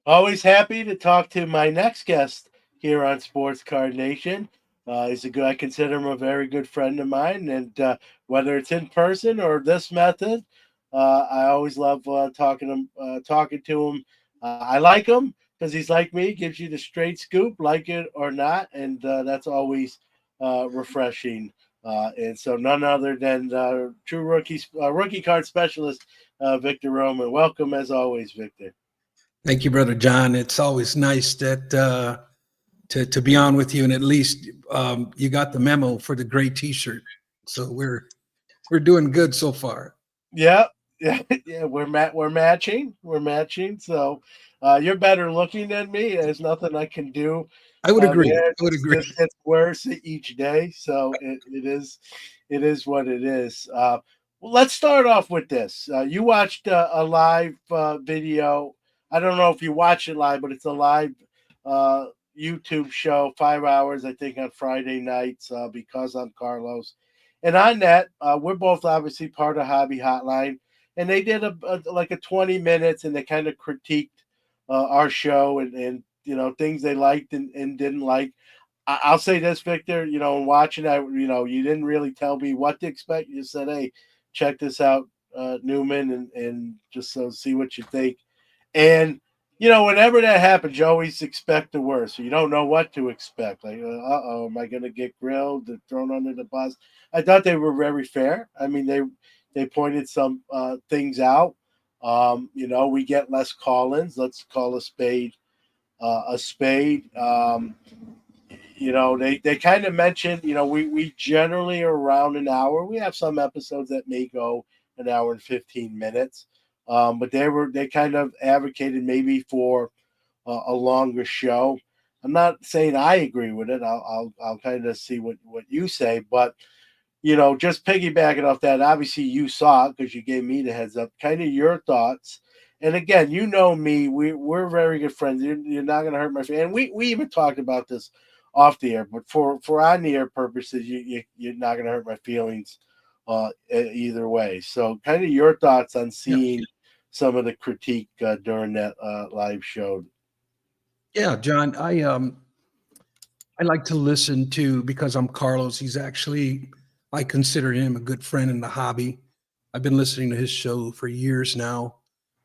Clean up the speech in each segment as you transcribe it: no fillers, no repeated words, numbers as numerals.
Always happy to talk to my next guest here on Sports Card Nation. He's a good. I consider him a very good friend of mine, and whether it's in person or this method, I always love talking to him. I like him because he's like me, gives you the straight scoop, like it or not, and that's always refreshing. And so, none other than rookie card specialist Victor Roman. Welcome as always, Victor. Thank you, brother John. It's always nice that to be on with you, and at least you got the memo for the gray T-shirt. So we're doing good so far. Yeah, yeah, yeah. We're matching. We're matching. So you're better looking than me. There's nothing I can do. I would agree. There, I would just agree. gets worse each day. So it is what it is. Well, let's start off with this. You watched a live video. I don't know if you watch it live, but it's a live uh, YouTube show, 5 hours, I think, on Friday nights. Because I'm Carlos, and on that, we're both obviously part of Hobby Hotline, and they did like a 20 minutes, and they kind of critiqued our show and things they liked and didn't like. I'll say this, Victor. Watching that, you didn't really tell me what to expect. You said, "Hey, check this out, Newman," and just so see what you think. And whenever that happens, you always expect the worst. You don't know what to expect. Like, oh, am I going to get grilled, or thrown under the bus? I thought they were very fair. I mean, they pointed some things out. We get less call-ins. Let's call a spade a spade. They kind of mentioned, we generally are around an hour. We have some episodes that may go an hour and 15 minutes. But they kind of advocated maybe for a longer show. I'm not saying I agree with it. I'll kind of see what you say, but just piggybacking off that, obviously you saw it because you gave me the heads up. Kind of your thoughts. And again, you know me, we're very good friends. You're not going to hurt my feelings. And we even talked about this off the air, but for on the air purposes, you're not going to hurt my feelings either way. So, kind of your thoughts on Yeah, seeing some of the critique during that live show. yeah, John. I like to listen to because I'm Carlos. He's actually I consider him a good friend in the hobby. I've been listening to his show for years now.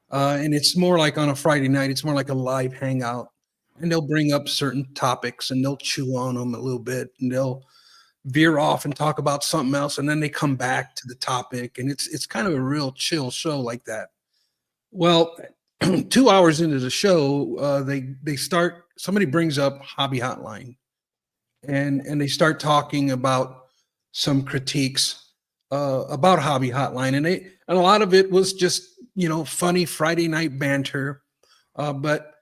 And it's more like on a Friday night. It's more like a live hangout, and they'll bring up certain topics and they'll chew on them a little bit, and they'll veer off and talk about something else, and then they come back to the topic, and it's kind of a real chill show like that. Well, 2 hours into the show, they start. Somebody brings up Hobby Hotline, and they start talking about some critiques about Hobby Hotline, and a lot of it was just funny Friday night banter. But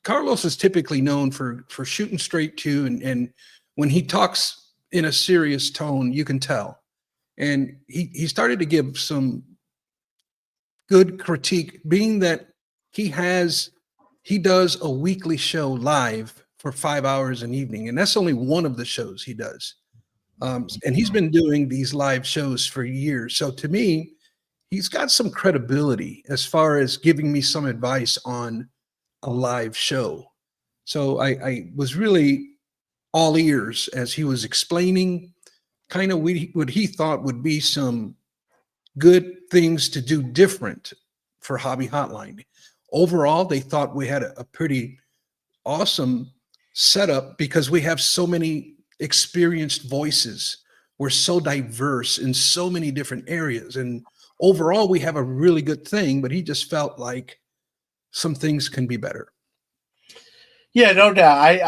Carlos is typically known for shooting straight to, and when he talks in a serious tone, you can tell. And he started to give some good critique, being that he has he does a weekly show live for 5 hours an evening, and that's only one of the shows he does. And he's been doing these live shows for years. So to me, he's got some credibility as far as giving me some advice on a live show. So I was really all ears as he was explaining kind of what he thought would be some good things to do different for Hobby Hotline. Overall, they thought we had a pretty awesome setup because we have so many experienced voices. We're so diverse in so many different areas. And overall, we have a really good thing, but he just felt like some things can be better. Yeah, no doubt.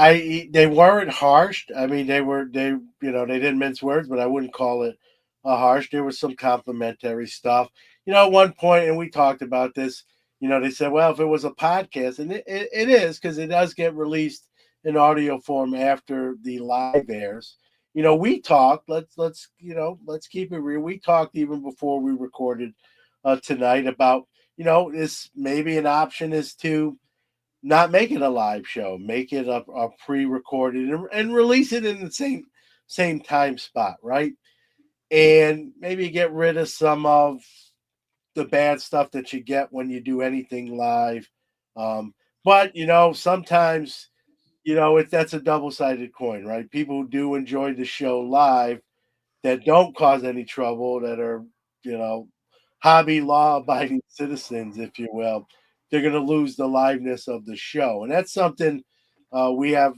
They weren't harsh. I mean, they didn't mince words, but I wouldn't call it harsh. There was some complimentary stuff. At one point, and we talked about this. They said, well, if it was a podcast, and it is because it does get released in audio form after the live airs. We talked. Let's keep it real. We talked even before we recorded tonight about this maybe an option is to not make it a live show, make it a pre-recorded and release it in the same time spot, right? And maybe get rid of some of the bad stuff that you get when you do anything live. Um, But sometimes that's a double-sided coin, right? People do enjoy the show live that don't cause any trouble, that are, you know, hobby law abiding citizens, if you will. They're going to lose the liveness of the show. And that's something we have,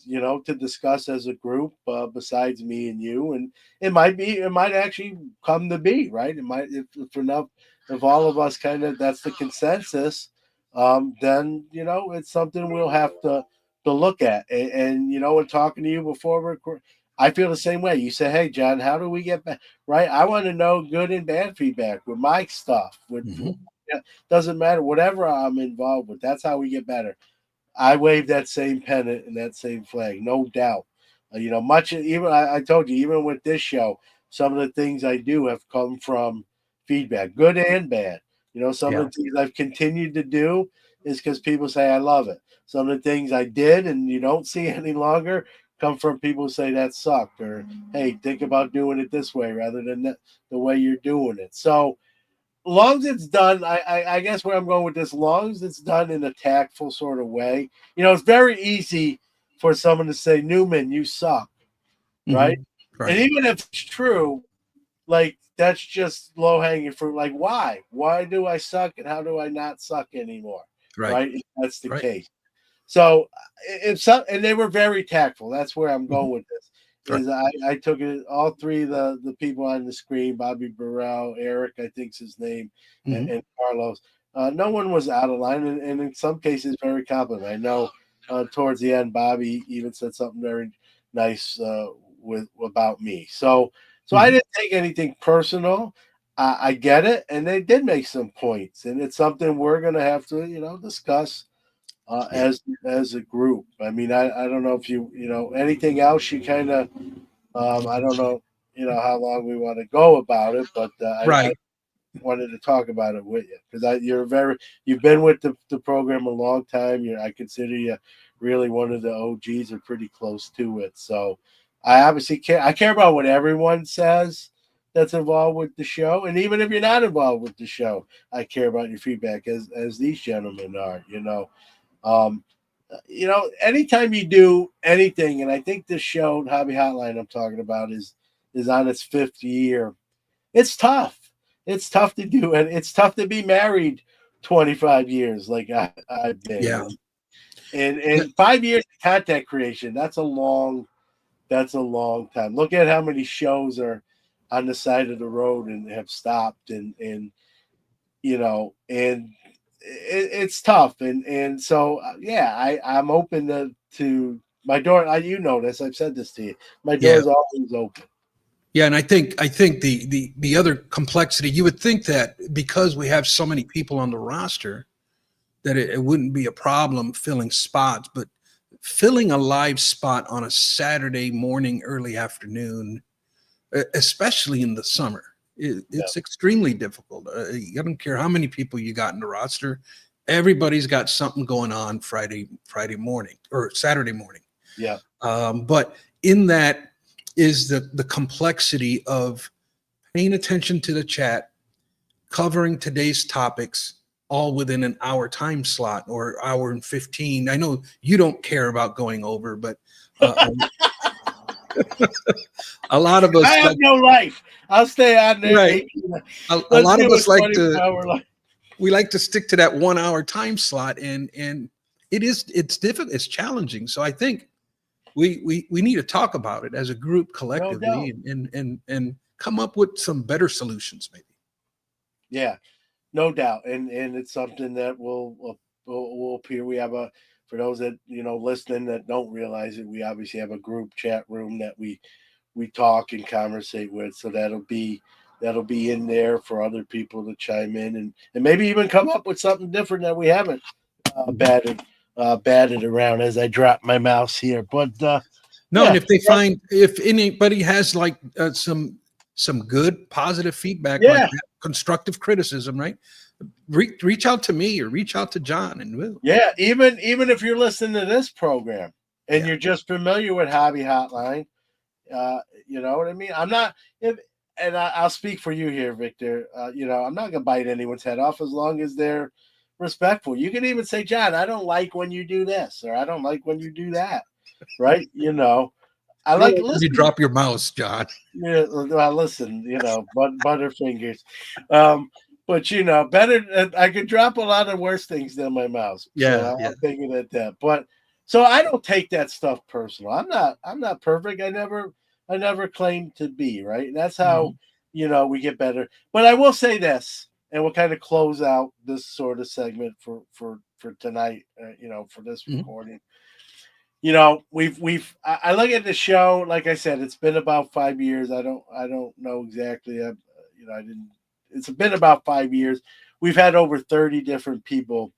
to discuss as a group, besides me and you. And it might actually come to be, right? It might, if enough, if all of us kind of, that's the consensus, then, it's something we'll have to look at. And when talking to you before we're I feel the same way. You say, "Hey, John, how do we get back?" Right? I want to know good and bad feedback with my stuff. Hmm. Yeah, doesn't matter whatever I'm involved with. That's how we get better. I wave that same pennant and that same flag, no doubt. Much even I told you, even with this show, some of the things I do have come from feedback, good and bad. Some of Yeah. the things I've continued to do is because people say I love it. Some of the things I did and you don't see any longer come from people who say that sucked, or hey, think about doing it this way rather than the way you're doing it. So long as it's done, I guess where I'm going with this, long as it's done in a tactful sort of way. It's very easy for someone to say, Newman, you suck, right? Hmm. And Right. even if it's true, like that's just low hanging fruit. Like, why? Why do I suck and how do I not suck anymore? Right. Right? If that's the Right. case. So if some, and they were very tactful. That's where I'm Hmm. going with this. Right. Is I took it all three of the people on the screen, Bobby Burrell, Eric, I think's his name, Hmm. and Carlos. No one was out of line, and in some cases very competent. I know towards the end, Bobby even said something very nice with about me. So I Hmm. didn't take anything personal. I get it, and they did make some points, and it's something we're gonna have to discuss Yeah. as a group. I mean, I don't know if anything else you kind of I don't know how long we want to go about it, but I Right. wanted to talk about it with you because you've been with the program a long time. I consider you really one of the OGs or pretty close to it. So I obviously care. I care about what everyone says that's involved with the show, and even if you're not involved with the show, I care about your feedback as these gentlemen are. Um, anytime you do anything, and I think this show, Hobby Hotline, I'm talking about, is on its fifth year. It's tough. It's tough to do, and it's tough to be married 25 years like I've been, Yeah. and 5 years of content creation. That's a long time. Look at how many shows are on the side of the road and have stopped, and it's tough, and so yeah, I'm open to my door. You know this. I've said this to you. My Yeah. door's always open. Yeah, and I think the other complexity, you would think that because we have so many people on the roster that it wouldn't be a problem filling spots, but filling a live spot on a Saturday morning, early afternoon, especially in the summer, Yeah, it's extremely difficult. I don't care how many people you got in the roster, everybody's got something going on Friday morning or Saturday morning. yeah, But in that is the complexity of paying attention to the chat, covering today's topics all within an hour time slot or hour and 15. I know you don't care about going over, but uh, a lot of I us have like, no life. I'll stay on there. right. 18. A Let's lot of do a us like 24 to, hour life. we like to stick to that 1 hour time slot, and it's difficult, it's challenging. So I think we need to talk about it as a group No collectively doubt. and come up with some better solutions maybe. Yeah, no doubt. And it's something that will appear. We have a for those that listening that don't realize it. We obviously have a group chat room that we talk and conversate with. So that'll be in there for other people to chime in and maybe even come up with something different that we haven't batted around as I drop my mouse here. But No, and yeah, if anybody has like some good positive feedback like yeah, that, constructive criticism, right? Reach out to me or reach out to John, and we'll, yeah. Even if you're listening to this program and yeah. you're just familiar with Hobby Hotline, uh, you know what I mean. I'm not if. And I'll speak for you here, Victor. I'm not gonna bite anyone's head off as long as they're respectful. You can even say, John, I don't like when you do this, or I don't like when you do that. Right? I I don't like like when you listening. drop your mouse, John. Yeah, well, listen, butterfingers. Um, but better. I could drop a lot of worse things than my mouse. So Yeah, yeah, I'm thinking at that. But so I don't take that stuff personal. I'm not perfect. I never claimed to be, right. And that's how mhm, we get better. But I will say this, and we'll kind of close out this sort of segment for tonight. For this mhm. recording. I look at the show. Like I said, it's been about 5 years. I don't know exactly. I didn't. It's been about 5 years. We've had over 30 different people,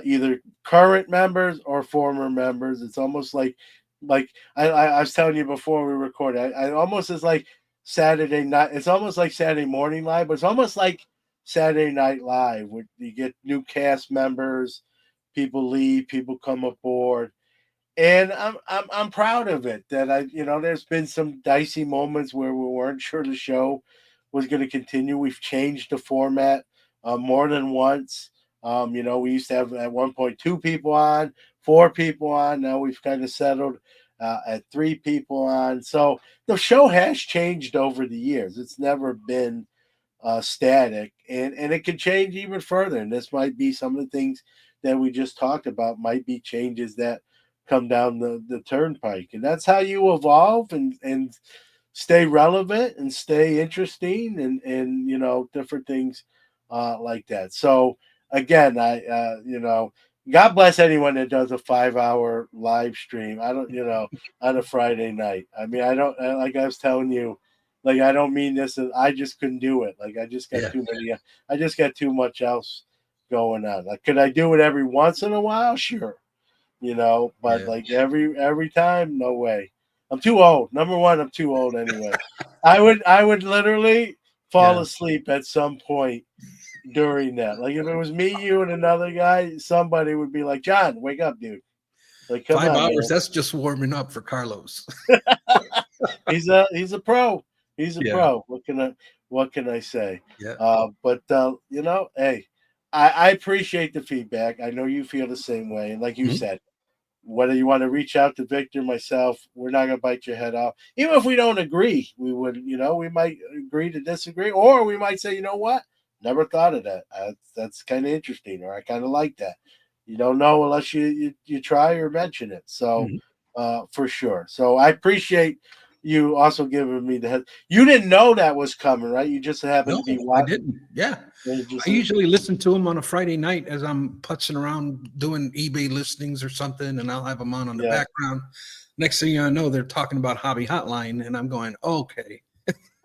either current members or former members. It's almost like I was telling you before we recorded. I almost is like Saturday night. It's almost like Saturday morning live, but it's almost like Saturday Night Live, where you get new cast members, people leave, people come aboard, and I'm proud of it. That there's been some dicey moments where we weren't sure the show was going to continue. We've changed the format more than once. We used to have at one point 2 people on, 4 people on. Now we've kind of settled at 3 people on. So the show has changed over the years. It's never been static, and it can change even further. And this might be some of the things that we just talked about might be changes that come down the turnpike, and that's how you evolve and stay relevant and stay interesting, and different things like that. So again, I God bless anyone that does a 5-hour live stream. I don't, on a Friday night. I mean, I don't, like I was telling you, like, I don't mean this. I just couldn't do it. Like, I just got Yeah, too many. I just got too much else going on. Like, could I do it every once in a while? Sure, but yeah. like every time, no way. I'm too old. Number one, I'm too old anyway. I would literally fall Yeah. asleep at some point during that. Like if it was me, you, and another guy, somebody would be like, "John, wake up, dude! Like, come 5 on, hours, man." that's just warming up for Carlos. He's a pro. He's a Yeah, pro. What can I say? yeah. But hey, I appreciate the feedback. I know you feel the same way, and like you Mhm. said, whether you want to reach out to Victor, myself, we're not going to bite your head off. Even if we don't agree, we might agree to disagree, or we might say, you know what, never thought of that. That's kind of interesting, or I kind of like that. You don't know unless you try or mention it. So, Mhm. for sure. So I appreciate you also giving me the head. You didn't know that was coming, right? You just happened No, to be I what? didn't. Yeah. Just I usually listen to them on a Friday night as I'm putzing around doing eBay listings or something, and I'll have them on the yeah. background. Next thing I know, they're talking about Hobby Hotline, and I'm going, okay.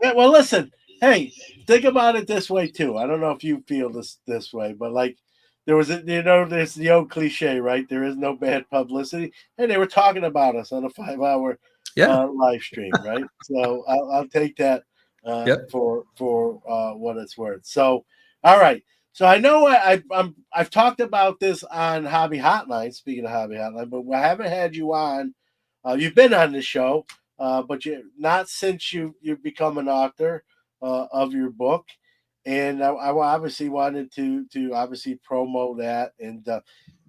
Yeah, well, listen. Hey, think about it this way too. I don't know if you feel this way, but like there's the old cliche, right? There is no bad publicity. Hey, they were talking about us on a 5-hour Yeah. live stream, right? So I'll take that Yep. for what it's worth. So, all right. So I know I've talked about this on Hobby Hotline. Speaking of Hobby Hotline, but I haven't had you on. You've been on the show, but you not since you've become an author of your book, and I obviously wanted to obviously promo that, and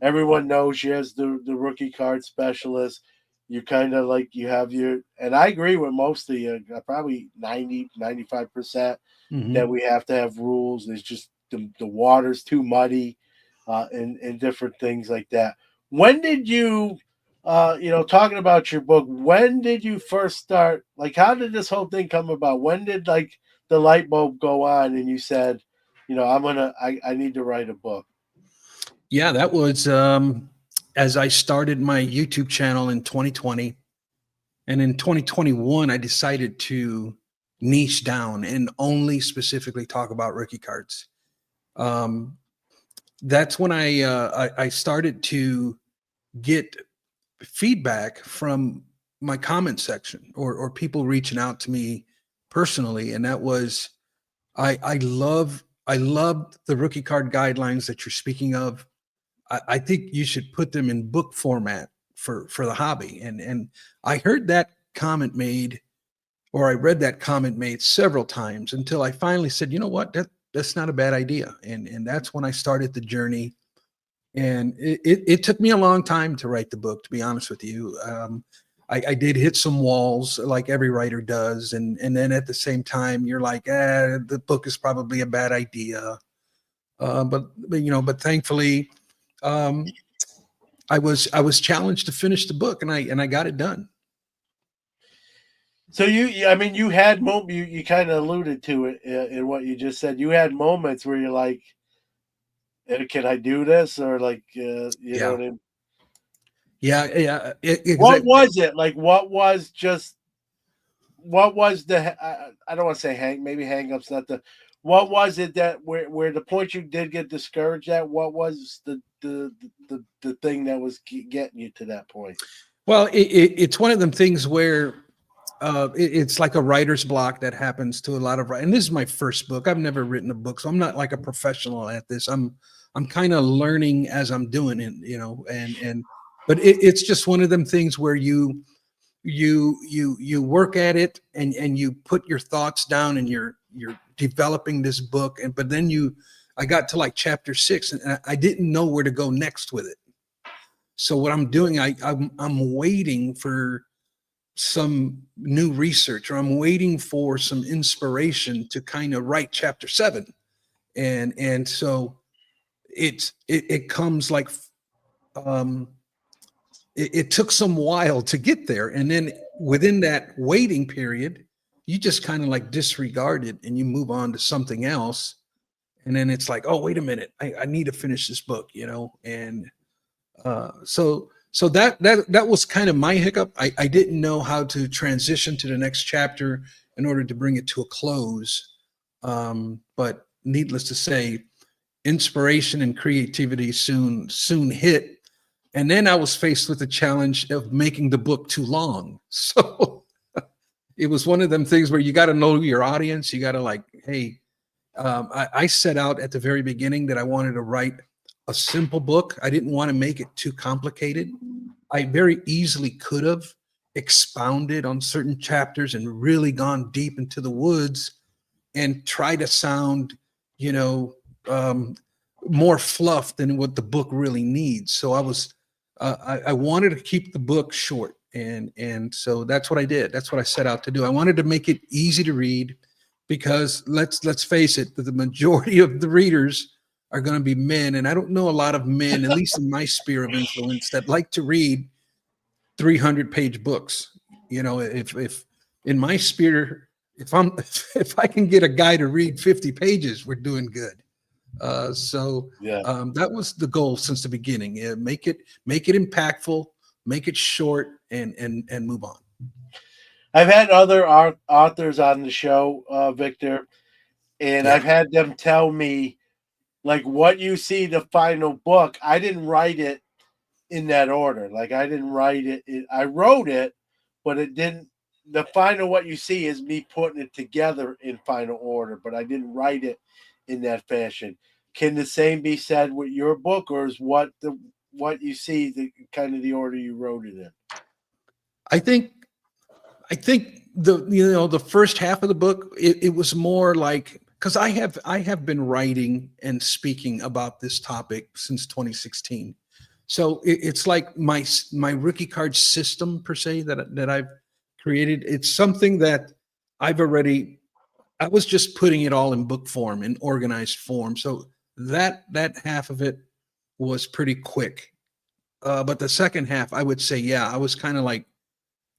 everyone knows you as the rookie card specialist. You kind of like you have your, and I agree with most of you, probably 90-95% that Hmm. we have to have rules. It's just the water's too muddy, and different things like that. When did you? Talking about your book, when did you first start? Like, how did this whole thing come about? When did like the light bulb go on and you said, I need to write a book? Yeah, that was as I started my YouTube channel in 2020. And in 2021, I decided to niche down and only specifically talk about rookie cards. Um, that's when I started to get feedback from my comment section or people reaching out to me personally, and that was I love the rookie card guidelines that you're speaking of. I think you should put them in book format for the hobby, and I heard that comment made, or I read that comment made several times until I finally said, you know what, that's not a bad idea, and that's when I started the journey And it took me a long time to write the book, to be honest with you. I did hit some walls like every writer does. And then at the same time, you're like, the book is probably a bad idea. But thankfully, um, I was challenged to finish the book, and I got it done. So I mean, you had you kind of alluded to it in what you just said. You had moments where you're like, can I do this? Or like, you know Yeah. what I mean? Yeah. What was it? Like, what was the, I don't want to say maybe hang-ups, not the, what was it that where the point you did get discouraged at, what was the thing that was getting you to that point? Well, it's one of them things where it's like a writer's block that happens to a lot of, and this is my first book. I've never written a book, so I'm not like a professional at this. I'm kind of learning as I'm doing it, but it's just one of them things where you work at it, and you put your thoughts down, and you're developing this book, but then I got to like chapter 6, and I didn't know where to go next with it. So what I'm doing, I'm waiting for some new research, or I'm waiting for some inspiration to kind of write chapter 7. And so it comes like, um it took some while to get there. And then within that waiting period, you just kind of like disregard it and you move on to something else. And then it's like, oh, wait a minute, I need to finish this book, and so that was kind of my hiccup. I didn't know how to transition to the next chapter in order to bring it to a close. But needless to say, inspiration and creativity soon hit. And then I was faced with the challenge of making the book too long. So it was one of them things where you got to know your audience. You got to like, hey, I set out at the very beginning that I wanted to write a simple book. I didn't want to make it too complicated. I very easily could have expounded on certain chapters and really gone deep into the woods and try to sound, you know, um, more fluff than what the book really needs. So I wanted to keep the book short, and so that's what I did. That's what I set out to do. I wanted to make it easy to read, because let's face it, the majority of the readers are going to be men, and I don't know a lot of men, at least in my sphere of influence, that like to read 300-page books. If in my sphere, if I can get a guy to read 50 pages, we're doing good. Yeah. That was the goal since the beginning. Make it impactful, make it short, and move on. I've had other authors on the show, Victor, and Yeah. I've had them tell me, like, what you see the final book. I didn't write it in that order. Like, I didn't write it. I wrote it, but it didn't. The final, what you see is me putting it together in final order, but I didn't write it in that fashion. Can the same be said with your book, or is what you see the kind of the order you wrote it in? I think the first half of the book, it was more like, because I have been writing and speaking about this topic since 2016. So it's like my rookie card system per se that I've created. It's something that I was just putting it all in book form, in organized form. So that half of it was pretty quick. But the second half, I would say, yeah, I was kind of like,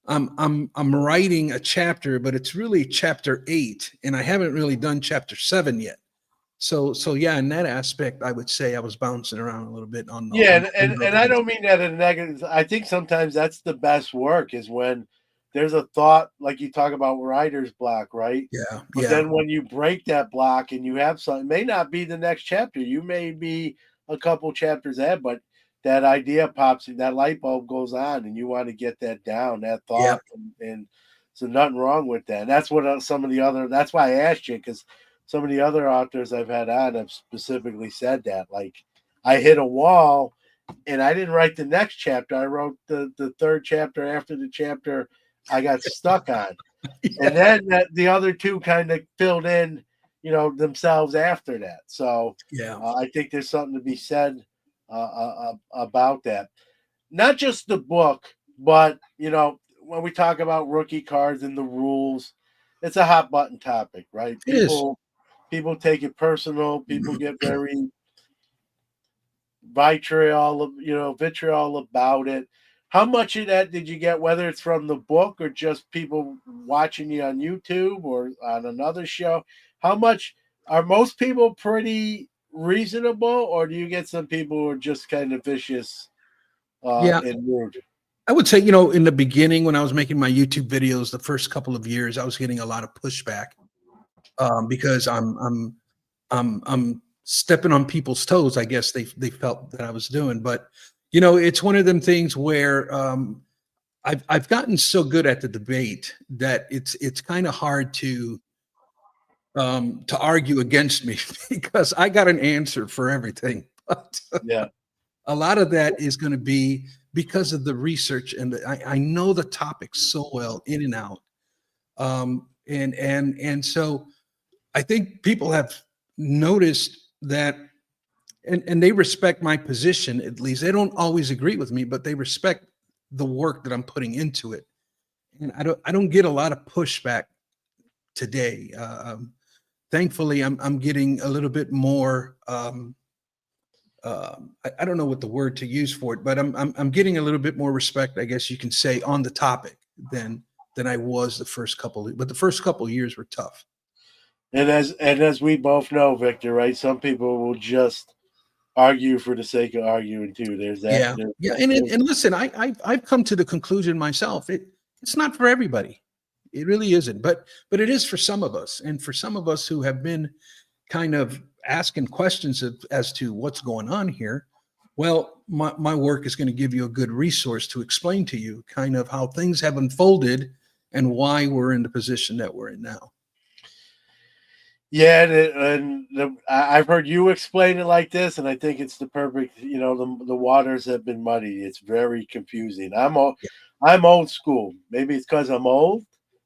I'm writing a chapter, but it's really chapter 8, and I haven't really done chapter 7 yet. So yeah, in that aspect, I would say I was bouncing around a little bit on the Yeah, order of and I events. don't mean that in a negative. I think sometimes that's the best work, is when there's a thought, like you talk about writer's block, right? Yeah, But yeah, then when you break that block and you have something, it may not be the next chapter. You may be a couple chapters ahead, but that idea pops in, that light bulb goes on, and you want to get that down, that yeah. thought, and so nothing wrong with that. And that's what some of the other. That's why I asked you, because some of the other authors I've had on have specifically said that, like, I hit a wall and I didn't write the next chapter. I wrote the third chapter after the chapter I got stuck on. And Yeah, then the other two kind of filled in, themselves after that. So yeah. I think there's something to be said about that. Not just the book, but when we talk about rookie cards and the rules, it's a hot button topic, right? It is. People take it personal. People get very vitriol about it. How much of that did you get, whether it's from the book or just people watching you on YouTube or on another show? How much are most people pretty reasonable, or do you get some people who are just kind of vicious Yeah, and rude? I would say, in the beginning when I was making my YouTube videos, the first couple of years, I was getting a lot of pushback because I'm stepping on people's toes. I guess they felt that I was doing, but it's one of them things where I've gotten so good at the debate that it's kind of hard to argue against me because I got an answer for everything. But Yeah. a lot of that is going to be because of the research and I know the topic so well in and out. And so I think people have noticed that and they respect my position. At least they don't always agree with me, but they respect the work that I'm putting into it. And I don't get a lot of pushback today. Thankfully, I'm getting a little bit more. I don't know what the word to use for it, but I'm getting a little bit more respect, I guess you can say, on the topic than I was the first couple. But the first couple of years were tough. And as we both know, Victor, right? Some people will just argue for the sake of arguing too. There's that. Yeah, yeah, and listen, I've come to the conclusion myself. It's not for everybody. It really isn't, but it is for some of us, and for some of us who have been kind of asking questions as to what's going on here. Well, my work is going to give you a good resource to explain to you kind of how things have unfolded and why we're in the position that we're in now. Yeah, I've heard you explain it like this, and I think it's the perfect. The waters have been muddied. It's very confusing. I'm old school. Maybe it's because I'm old,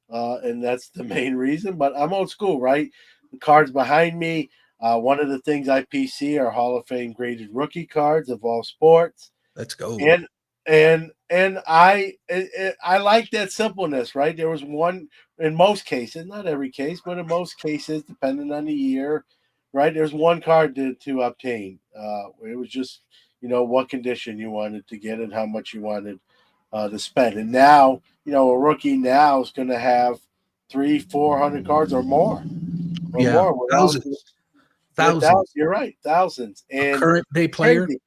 and that's the main reason. But I'm old school, right? The cards behind me. One of the things I PC are Hall of Fame graded rookie cards of all sports. Let's go. And I like that simpleness, right? There was one in most cases, not every case, but in most cases, depending on the year, right? There's one card to obtain. It was just what condition you wanted to get and how much you wanted to spend. And now a rookie now is going to have 300-400 cards or Yeah, more thousands, without. thousands. You're right, thousands A and current day player. crazy.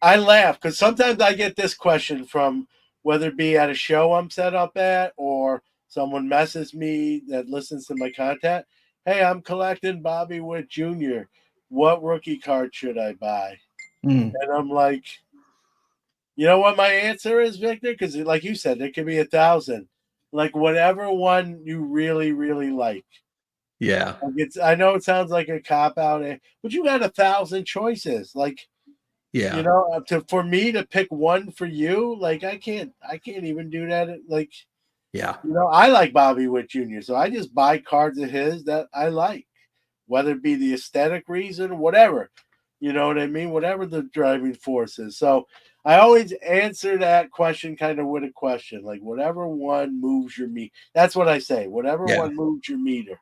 I laugh because sometimes I get this question from whether it be at a show I'm set up at or someone messes me that listens to my content. Hey, I'm collecting Bobby Witt Jr. What rookie card should I buy? Mm, And I'm like, you know what my answer is, Victor? Because like you said, there could be 1,000. Like whatever one you really, really like. yeah, I know it sounds like a cop out, but you got 1,000 choices. Like yeah, to for me to pick one for you, like I can't even do that. Like, yeah, I like Bobby Witt Jr., so I just buy cards of his that I like, whether it be the aesthetic reason, whatever. You know what I mean? Whatever the driving force is. So I always answer that question kind of with a question, like whatever one moves your meter. That's what I say. Whatever yeah. one moves your meter.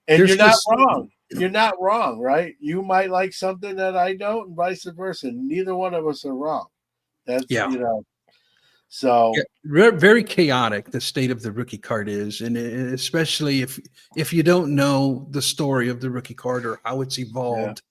And you're There's not this. wrong. You're not wrong, right? You might like something that I don't, and vice versa. Neither one of us are wrong. That's Yeah. Yeah, So very chaotic the state of the rookie card is, and especially if you don't know the story of the rookie card or how it's yeah. evolved,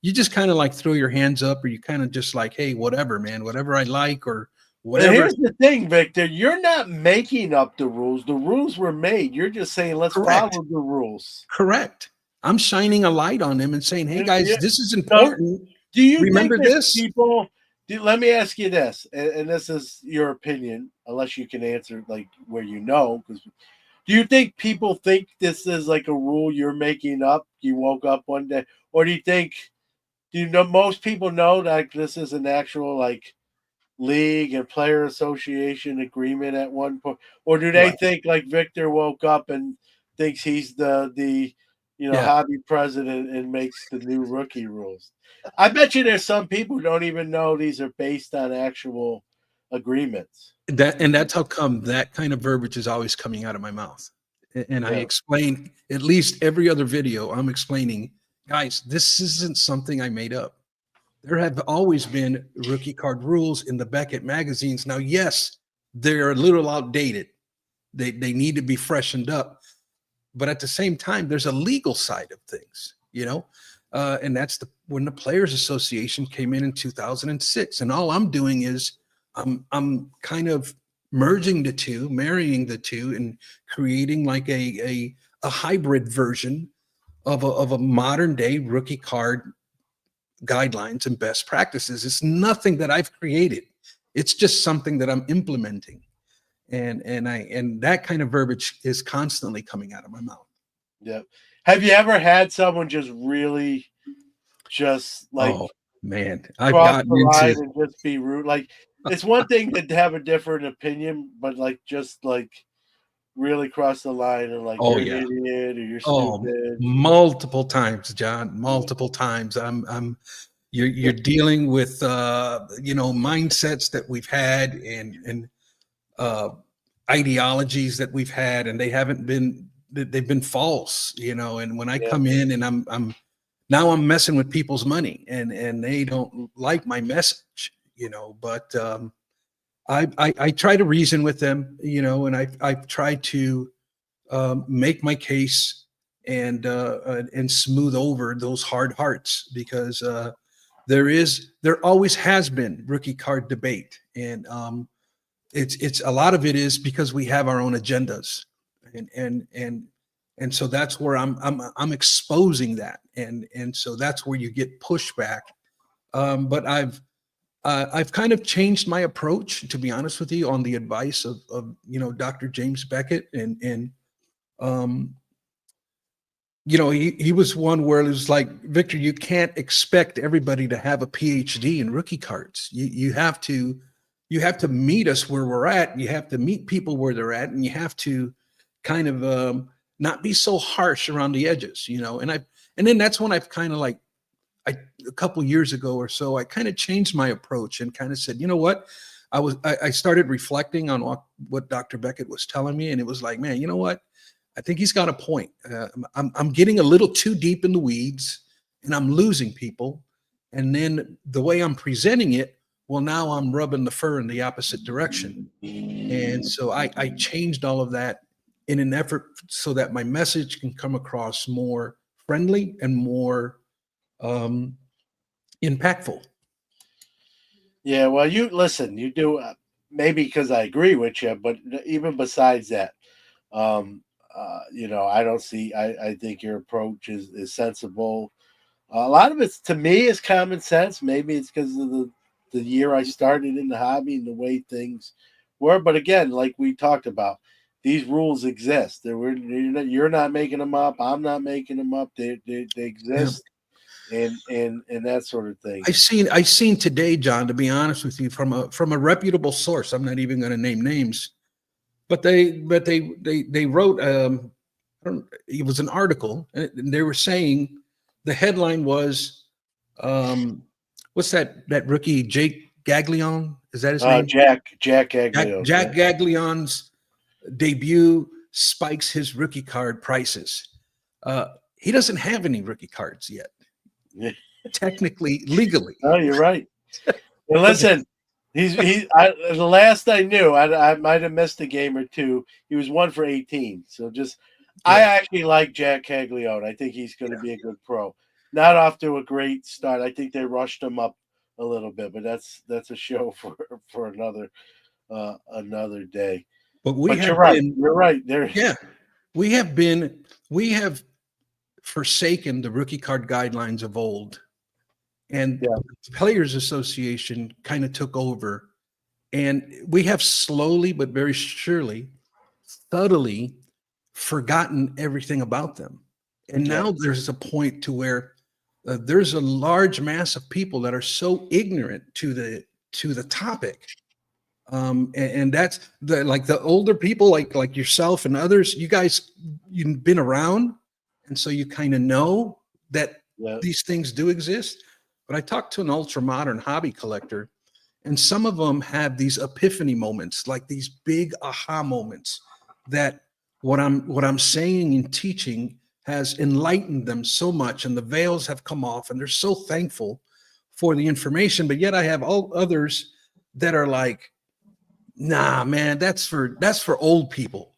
you just kind of like throw your hands up, or you kind of just like, hey, whatever, man, whatever I like, or And whatever. here's the thing, Victor. You're not making up the rules. The rules were made. You're just saying let's Correct, follow the rules. correct. I'm shining a light on them and saying, hey, Yeah. guys, this is So, important. do you think Remember there's this? people? Let me ask you this, and this is your opinion, unless you can answer like where because do you think people think this is like a rule you're making up? You woke up one day, or do you know most people know that this is an actual like league and player association agreement at one point, or do they Right. think like Victor woke up and thinks he's the Yeah. hobby president and makes the new rookie rules. I bet you there's some people who don't even know these are based on actual agreements. And that's how come that kind of verbiage is always coming out of my mouth. And I Yeah, explain at least every other video, I'm explaining, guys, this isn't something I made up. There have always been rookie card rules in the Beckett magazines. Now, yes, they're a little outdated. They need to be freshened up. But at the same time, there's a legal side of things, and that's when the Players Association came in 2006. And all I'm doing is I'm kind of merging the two, marrying the two, and creating like a hybrid version of a modern day rookie card guidelines and best practices. It's nothing that I've created. It's just something that I'm implementing. And that kind of verbiage is constantly coming out of my mouth. yeah. Have you ever had someone just really just like Oh man, I've cross the gotten line into and just be rude? Like it's one thing to have a different opinion, but like just like really cross the line and like oh you're an yeah, idiot or you're oh stupid. multiple times, John, multiple times. I'm you're dealing with mindsets that we've had and uh ideologies that we've had, and they've been false, and when I Yeah, come in and I'm messing with people's money and they don't like my message, but I try to reason with them, and I try to make my case and smooth over those hard hearts, because there always has been rookie card debate, and it's a lot of it is because we have our own agendas, and so that's where I'm exposing that, and so that's where you get pushback. But I've kind of changed my approach, to be honest with you, on the advice of Dr. James Beckett, and um, he was one where it was like, Victor, you can't expect everybody to have a PhD in rookie cards. You have to meet us where we're at. You have to meet people where they're at, and you have to kind of not be so harsh around the edges, and then that's when I've kind of like, a couple years ago or so, I kind of changed my approach and kind of said, you know what? I started reflecting on what Dr. Beckett was telling me, and it was like, man, you know what? I think he's got a point. I'm getting a little too deep in the weeds, and I'm losing people. And then the way I'm presenting it, well, now I'm rubbing the fur in the opposite direction. And so I changed all of that in an effort so that my message can come across more friendly and more um, impactful. yeah. Well, you listen. You do maybe because I agree with you, but even besides that, I don't see. I think your approach is sensible. A lot of it's to me is common sense. Maybe it's because of the year I started in the hobby and the way things were. But again, like we talked about, these rules exist. You're not making them up. I'm not making them up. They Yeah. exist, and that sort of thing. I seen today, John, to be honest with you, from a reputable source. I'm not even going to name names, but they wrote it was an article, and they were saying the headline was what's that rookie Jake Gaglione? Is that his name? Jack Jack, Aglio. Jack Gaglione's debut spikes his rookie card prices. He doesn't have any rookie cards yet, Yeah. technically, legally. Oh, you're right. Well, listen, the last I knew, I might have missed a game or two. He was 1 for 18. So I Yeah, actually like Jack Caglione. I think he's going to be a good pro. Not off to a great start. I think they rushed him up a little bit, but that's a show for another day. but we But you're have right. been, You're right. There. yeah, we have forsaken the rookie card guidelines of old, and Yeah. the Players Association kind of took over, and we have slowly but very surely, subtly forgotten everything about them. And Yeah. now there's a point to where there's a large mass of people that are so ignorant to the topic, and that's like the older people, like yourself and others. You guys, you've been around, And so you kind of know that Yeah. these things do exist. But I talked to an ultra modern hobby collector, and some of them have these epiphany moments, like these big aha moments that what I'm saying and teaching has enlightened them so much, and the veils have come off, and they're so thankful for the information. But yet I have all others that are like, nah, man, that's for old people,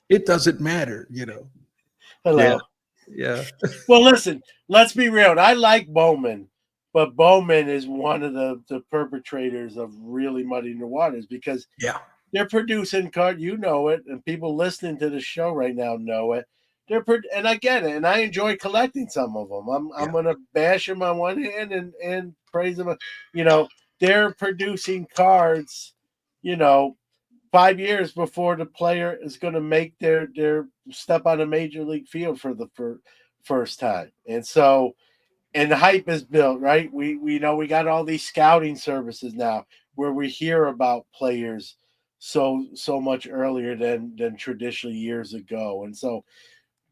it doesn't matter. Yeah, Hello. yeah, Well, listen, let's be real. I like Bowman, but Bowman is one of the perpetrators of really muddying the waters because yeah. they're producing card. You know it, and people listening to the show right now know it. And I get it, and I enjoy collecting some of them. I'm Yeah. gonna bash them on one hand and praise them. You know, they're producing cards. You know, 5 years before the player is going to make their step on a major league field for the first time, and so and the hype is built, right? We know we got all these scouting services now where we hear about players so much earlier than traditionally years ago, and so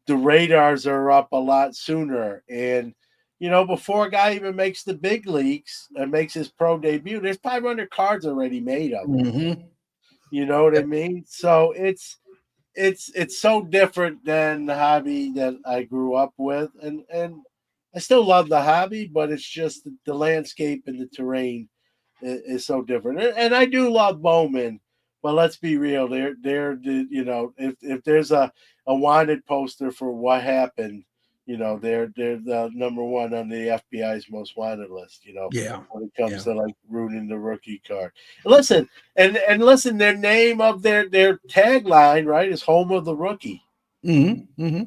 the radars are up a lot sooner. And before a guy even makes the big leagues and makes his pro debut, there's 500 cards already made of him. Hmm. You know what I mean? So it's so different than the hobby that I grew up with, and I still love the hobby, but it's just the landscape and the terrain is so different. And I do love Bowman, but let's be real, if there's a wanted poster for what happened, they're the number one on the FBI's most wanted list. Yeah, When it comes yeah. to like ruining the rookie card. Listen, and listen, their name of their tagline, right, is home of the rookie. Hmm. Hmm.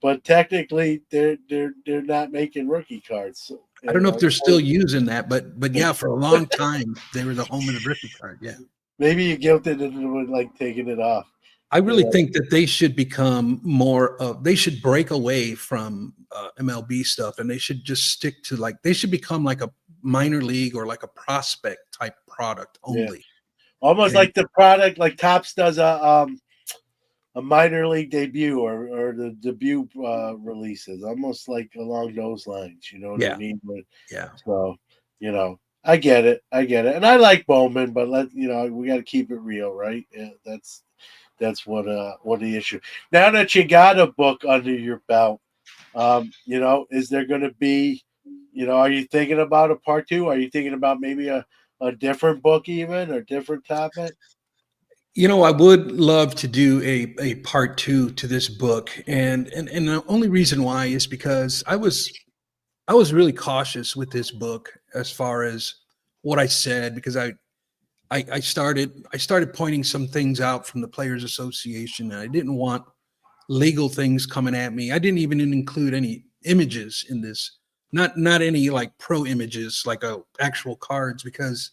But technically they're not making rookie cards. So, I don't know if they're still using that, but yeah, for a long time they were the home of the rookie card. Yeah. maybe you guilted into like taking it off. I really Yeah. think that they should become more of, they should break away from MLB stuff, and they should just stick to, like, they should become like a minor league or like a prospect type product Yeah. only. Almost And like the product, like Tops does a minor league debut or the debut releases, almost like along those lines. You know what I yeah, mean? But yeah. so I get it, and I like Bowman, but we got to keep it real, right? Yeah, that's what the issue. Now that you got a book under your belt, is there going to be, are you thinking about a part two? Are you thinking about maybe a different book even or different topic? I would love to do a part two to this book, and the only reason why is because I was really cautious with this book as far as what I said, because I started pointing some things out from the Players Association, and I didn't want legal things coming at me. I didn't even include any images in this, not any like pro images, like actual cards, because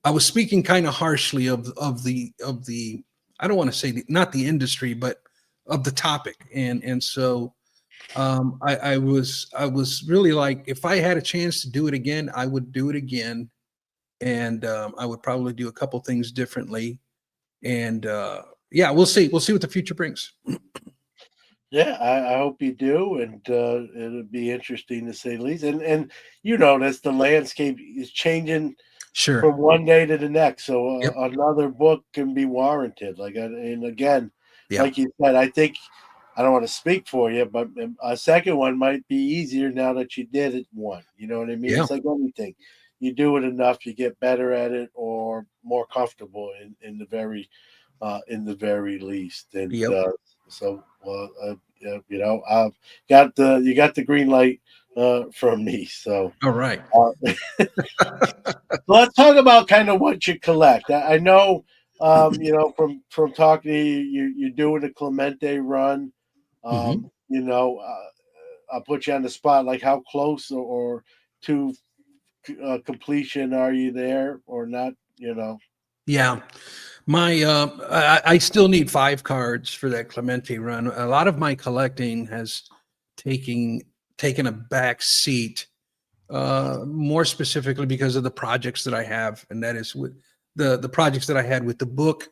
I was speaking kind of harshly of the I don't want to say not the industry, but of the topic, and so I was really like, if I had a chance to do it again, I would do it again, and I would probably do a couple things differently, and yeah, we'll see what the future brings. Yeah, I hope you do, and it'll be interesting to say the least. And that's the landscape is changing Sure. from one day to the next, so Yep. another book can be warranted. And again, Yeah. like you said, I think I don't want to speak for you, but a second one might be easier now that you did it one. You know what I mean? Yeah. It's like anything. You do it enough, you get better at it or more comfortable in the very least. And Yep. so, I've you got the green light from me. So All right. uh, let's talk about kind of what you collect. I know, from talking to you, you're doing a Clemente run. Hmm. I'll put you on the spot. Like, how close or to completion are you there or not? Yeah. I still need 5 cards for that Clemente run. A lot of my collecting has taken taken a back seat, more specifically because of the projects that I have, and that is with the projects that I had with the book,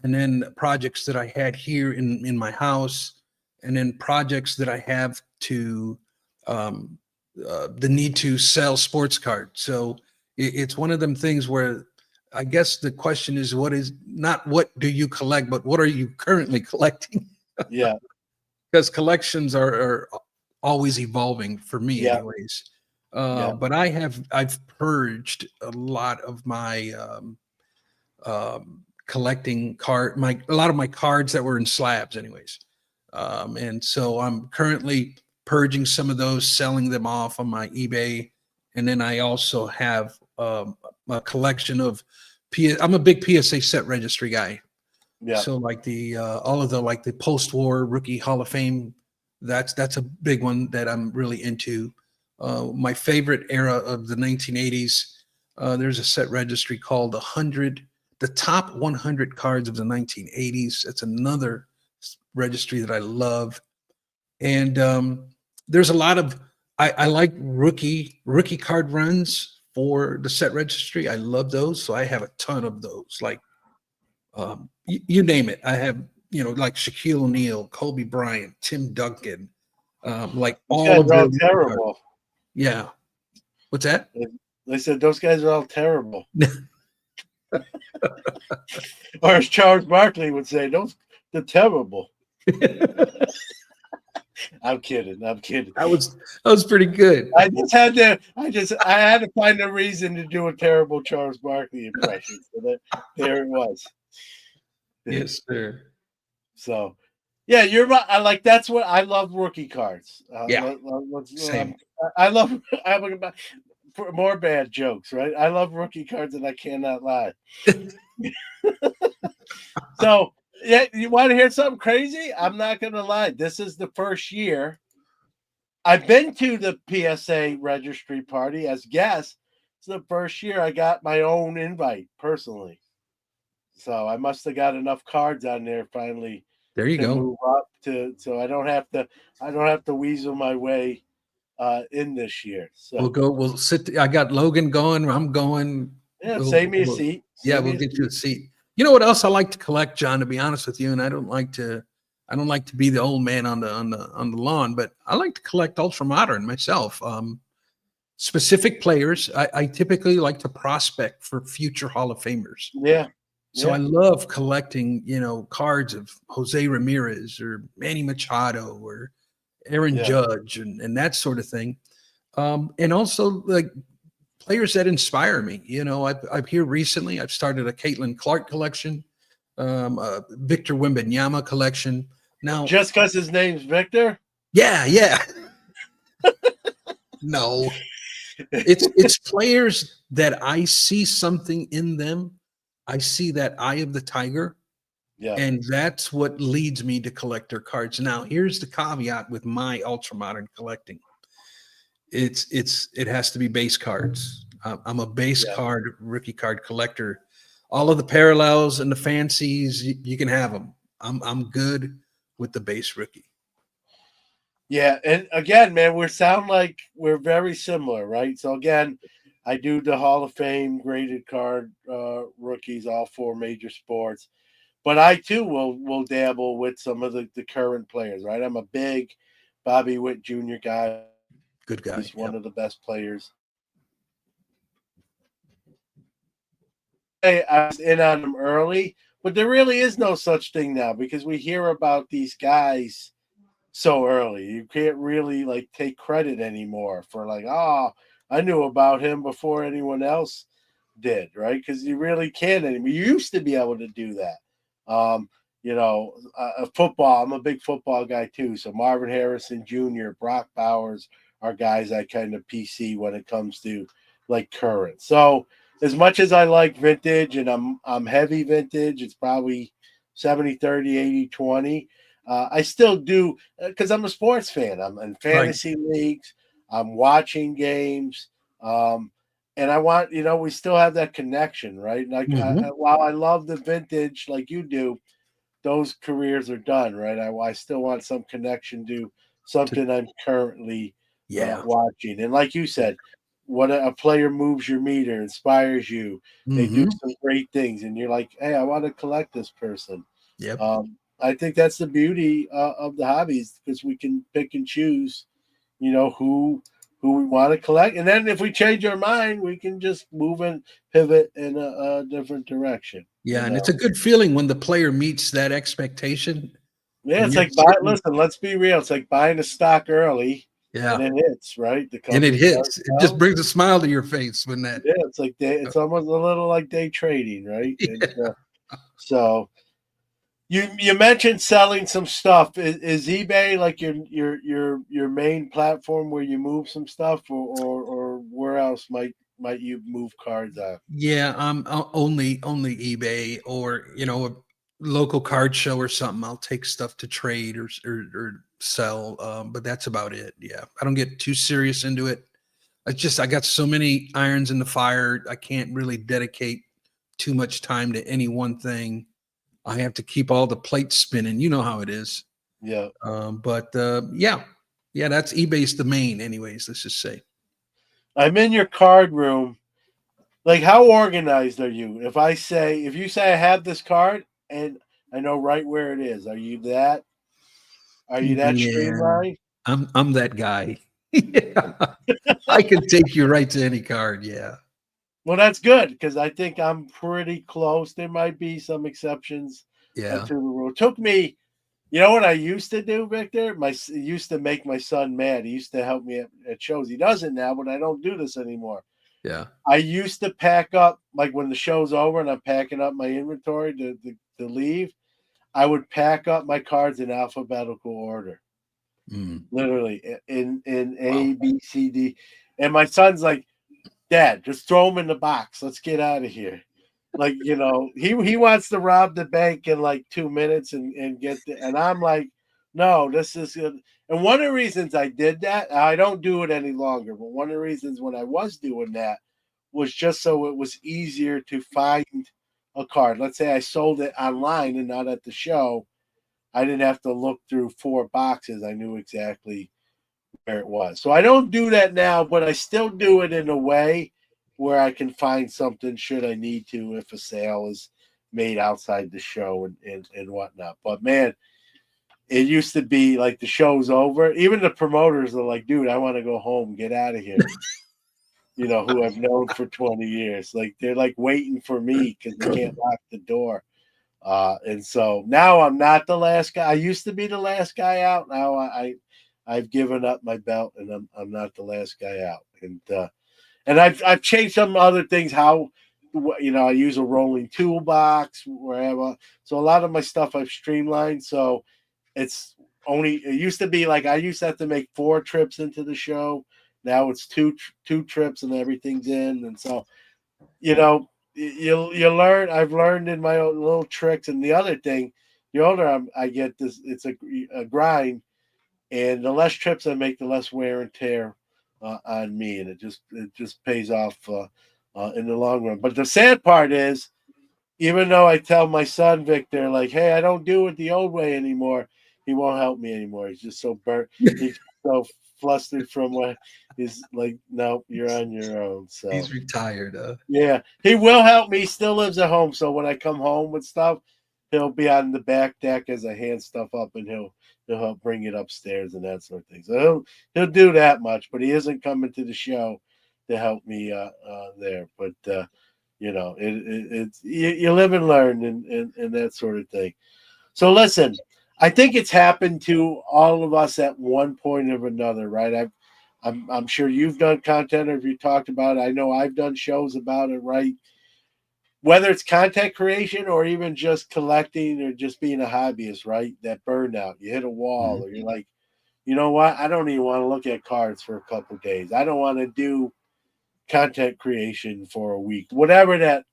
and then projects that I had here in my house, and then projects that I have to um, the need to sell sports cards. So it's one of them things where I guess the question is, what is not what do you collect, but what are you currently collecting? Yeah. Because collections are always evolving for me, Yeah. anyways. Yeah. But I've purged a lot of my collecting a lot of my cards that were in slabs, anyways. And so I'm currently purging some of those, selling them off on my eBay, and then I also have a collection of I'm a big PSA set registry guy. Yeah. So like the all of the like the post-war rookie Hall of Fame, that's a big one that I'm really into. My favorite era of the 1980s. There's a set registry called the top 100 cards of the 1980s. It's another registry that I love, and there's a lot of I like rookie card runs for the set registry. I love those, so I have a ton of those. Like you name it. I have, like Shaquille O'Neal, Kobe Bryant, Tim Duncan, like Those all guys of are their all rookie cards. terrible. Yeah. What's that? They said those guys are all terrible. Or as Charles Barkley would say, they're terrible. I'm kidding. I'm kidding. That was pretty good. I had to find a reason to do a terrible Charles Barkley impression. So there it was. Yes, sir. So, yeah, you're right. That's what I love, rookie cards. Yeah. Same. I love. I'm for more bad jokes, right? I love rookie cards, and I cannot lie. So, yeah, you want to hear something crazy? I'm not going to lie. This is the first year I've been to the PSA registry party as guest. It's the first year I got my own invite personally. So I must have got enough cards on there finally There you to go. move up to, so I don't have to weasel my way in this year. We'll So go. We'll sit. I got Logan going. I'm going. yeah, save me a seat. Yeah, Save me we'll a get seat. you a seat. You know what else I like to collect, John? To be honest with you, and I don't like to be the old man on the lawn, but I like to collect ultra modern myself. Specific players. I typically like to prospect for future Hall of Famers. Yeah. So I Yeah. love collecting, cards of Jose Ramirez or Manny Machado or Aaron Yeah. Judge and that sort of thing. And also like players that inspire me. I've here recently, I've started a Caitlin Clark collection, a Victor Wembanyama collection. Now, Just because his name's Victor? yeah. No, it's players that I see something in them. I see that eye of the tiger, Yeah. and that's what leads me to collect their cards. Now, here's the caveat with my ultra modern collecting. It has to be base cards. I'm a base Yeah. card rookie card collector. All of the parallels and the fancies, you can have them. I'm good with the base rookie. Yeah, and again, man, we sound like we're very similar, right? So again, I do the Hall of Fame graded card rookies, all four major sports, but I too will dabble with some of the current players, right? I'm a big Bobby Witt Jr. guy. Good guy. He's one Yep. of the best players. I was in on him early, but there really is no such thing now because we hear about these guys so early. You can't really like take credit anymore for like, oh, I knew about him before anyone else did, right? Because you really can't anymore. You used to be able to do that. Football. I'm a big football guy too. So Marvin Harrison Jr., Brock Bowers are guys I kind of PC when it comes to like current. So as much as I like vintage and I'm heavy vintage, it's probably 70-30, 80-20. I still do because I'm a sports fan. I'm in Right. fantasy leagues. I'm watching games. And I want, we still have that connection, right? Like, Mhm. while I love the vintage like you do, those careers are done, right? I still want some connection to To- something I'm currently Yeah. watching. And like you said, what a player moves your meter, inspires you. They do Hmm. some great things, and you're like, hey, I want to collect this person. Yep. I think that's the beauty of the hobbies because we can pick and choose, who we want to collect, and then if we change our mind, we can just move and pivot in a different direction. Yeah, and it's a good feeling when the player meets that expectation, Yeah, and it's you're like sitting. listen, let's be real. It's like buying a stock early, and Yeah, it hits right. The and it company starts hits. It just out. brings a smile to your face when that. Yeah, it's like it's almost a little like day trading, right? And Yeah. so you mentioned selling some stuff. Is eBay like your main platform where you move some stuff, or where else might you move cards on? Yeah, only eBay, or a local card show or something. I'll take stuff to trade or sell, but that's about it. Yeah, I don't get too serious into it. I got so many irons in the fire. I can't really dedicate too much time to any one thing. I have to keep all the plates spinning. You know how it is. Yeah, But yeah, yeah, that's eBay's the main, anyways. Let's just say. I'm in your card room. Like, how organized are you? If you say I have this card and I know right where it is, are you that Yeah, streamlined? I'm that guy. Yeah. I can take you right to any card. Yeah. Well, that's good because I think I'm pretty close. There might be some exceptions Yeah. to the rule. It took me, you know what I used to do, Victor? It used to make my son mad. He used to help me at shows. He doesn't now, but I don't do this anymore. Yeah. I used to pack up, like when the show's over and I'm packing up my inventory to leave. I would pack up my cards in alphabetical order, Mm. literally in Wow. A, B, C, D. And my son's like, Dad, just throw them in the box. Let's get out of here. Like, he wants to rob the bank in like 2 minutes and and I'm like, no, this is good. And one of the reasons I did that, I don't do it any longer, but one of the reasons when I was doing that was just so it was easier to find a card. Let's say I sold it online and not at the show. I didn't have to look through 4 boxes. I knew exactly where it was. So I don't do that now, but I still do it in a way where I can find something should I need to if a sale is made outside the show and whatnot. But man, it used to be like the show's over. Even the promoters are like, dude, I want to go home, get out of here. Who I've known for 20 years. Like they're like waiting for me because they can't lock the door. And so now I'm not the last guy. I used to be the last guy out. Now I've given up my belt and I'm not the last guy out. And I've changed some other things. How I use a rolling toolbox wherever. So a lot of my stuff I've streamlined. So it's it used to be like I used to have to make 4 trips into the show. Now it's two trips and everything's in. And so you know, you learn. I've learned in my own little tricks. And the other thing, the older I get, this it's a grind, and the less trips I make, the less wear and tear on me, and it just pays off in the long run. But the sad part is, even though I tell my son Victor, like, hey, I don't do it the old way anymore, he won't help me anymore. He's just so burnt. He's so flustered from what he's like. No, you're on your own. So. He's retired. Yeah, he will help me. He still lives at home, so when I come home with stuff, he'll be on the back deck as I hand stuff up, and he'll help bring it upstairs and that sort of thing. So he'll do that much, but he isn't coming to the show to help me there. But it's you live and learn and that sort of thing. So listen, I think it's happened to all of us at one point or another, right? I'm sure you've done content or if you talked about it. I know I've done shows about it, right? Whether it's content creation or even just collecting or just being a hobbyist, right? That burnout, you hit a wall, Mhm. or you're like, you know what? I don't even want to look at cards for a couple of days. I don't want to do content creation for a week. Whatever that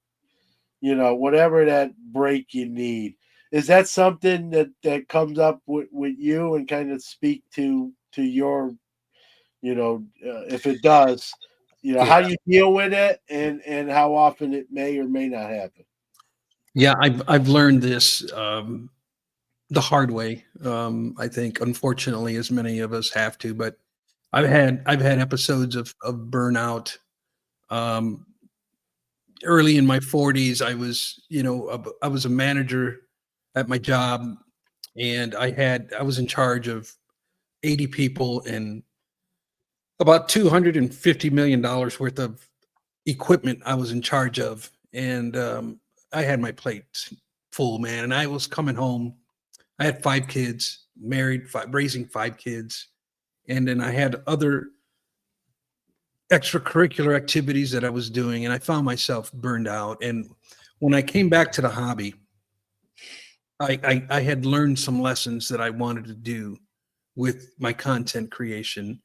break you need. Is that something that comes up with you and kind of speak to your if it does, Yeah. how you deal with it and how often it may or may not happen. Yeah. I've learned this the hard way. I think, unfortunately, as many of us have to, but I've had episodes of burnout. Um, Early in my 40s, I was a manager at my job, and I was in charge of 80 people and about $250 million worth of equipment I was in charge of. And I had my plate full, man. And I was coming home. I had 5 kids, married, raising 5 kids. And then I had other extracurricular activities that I was doing. And I found myself burned out. And when I came back to the hobby, I had learned some lessons that I wanted to do with my content creation.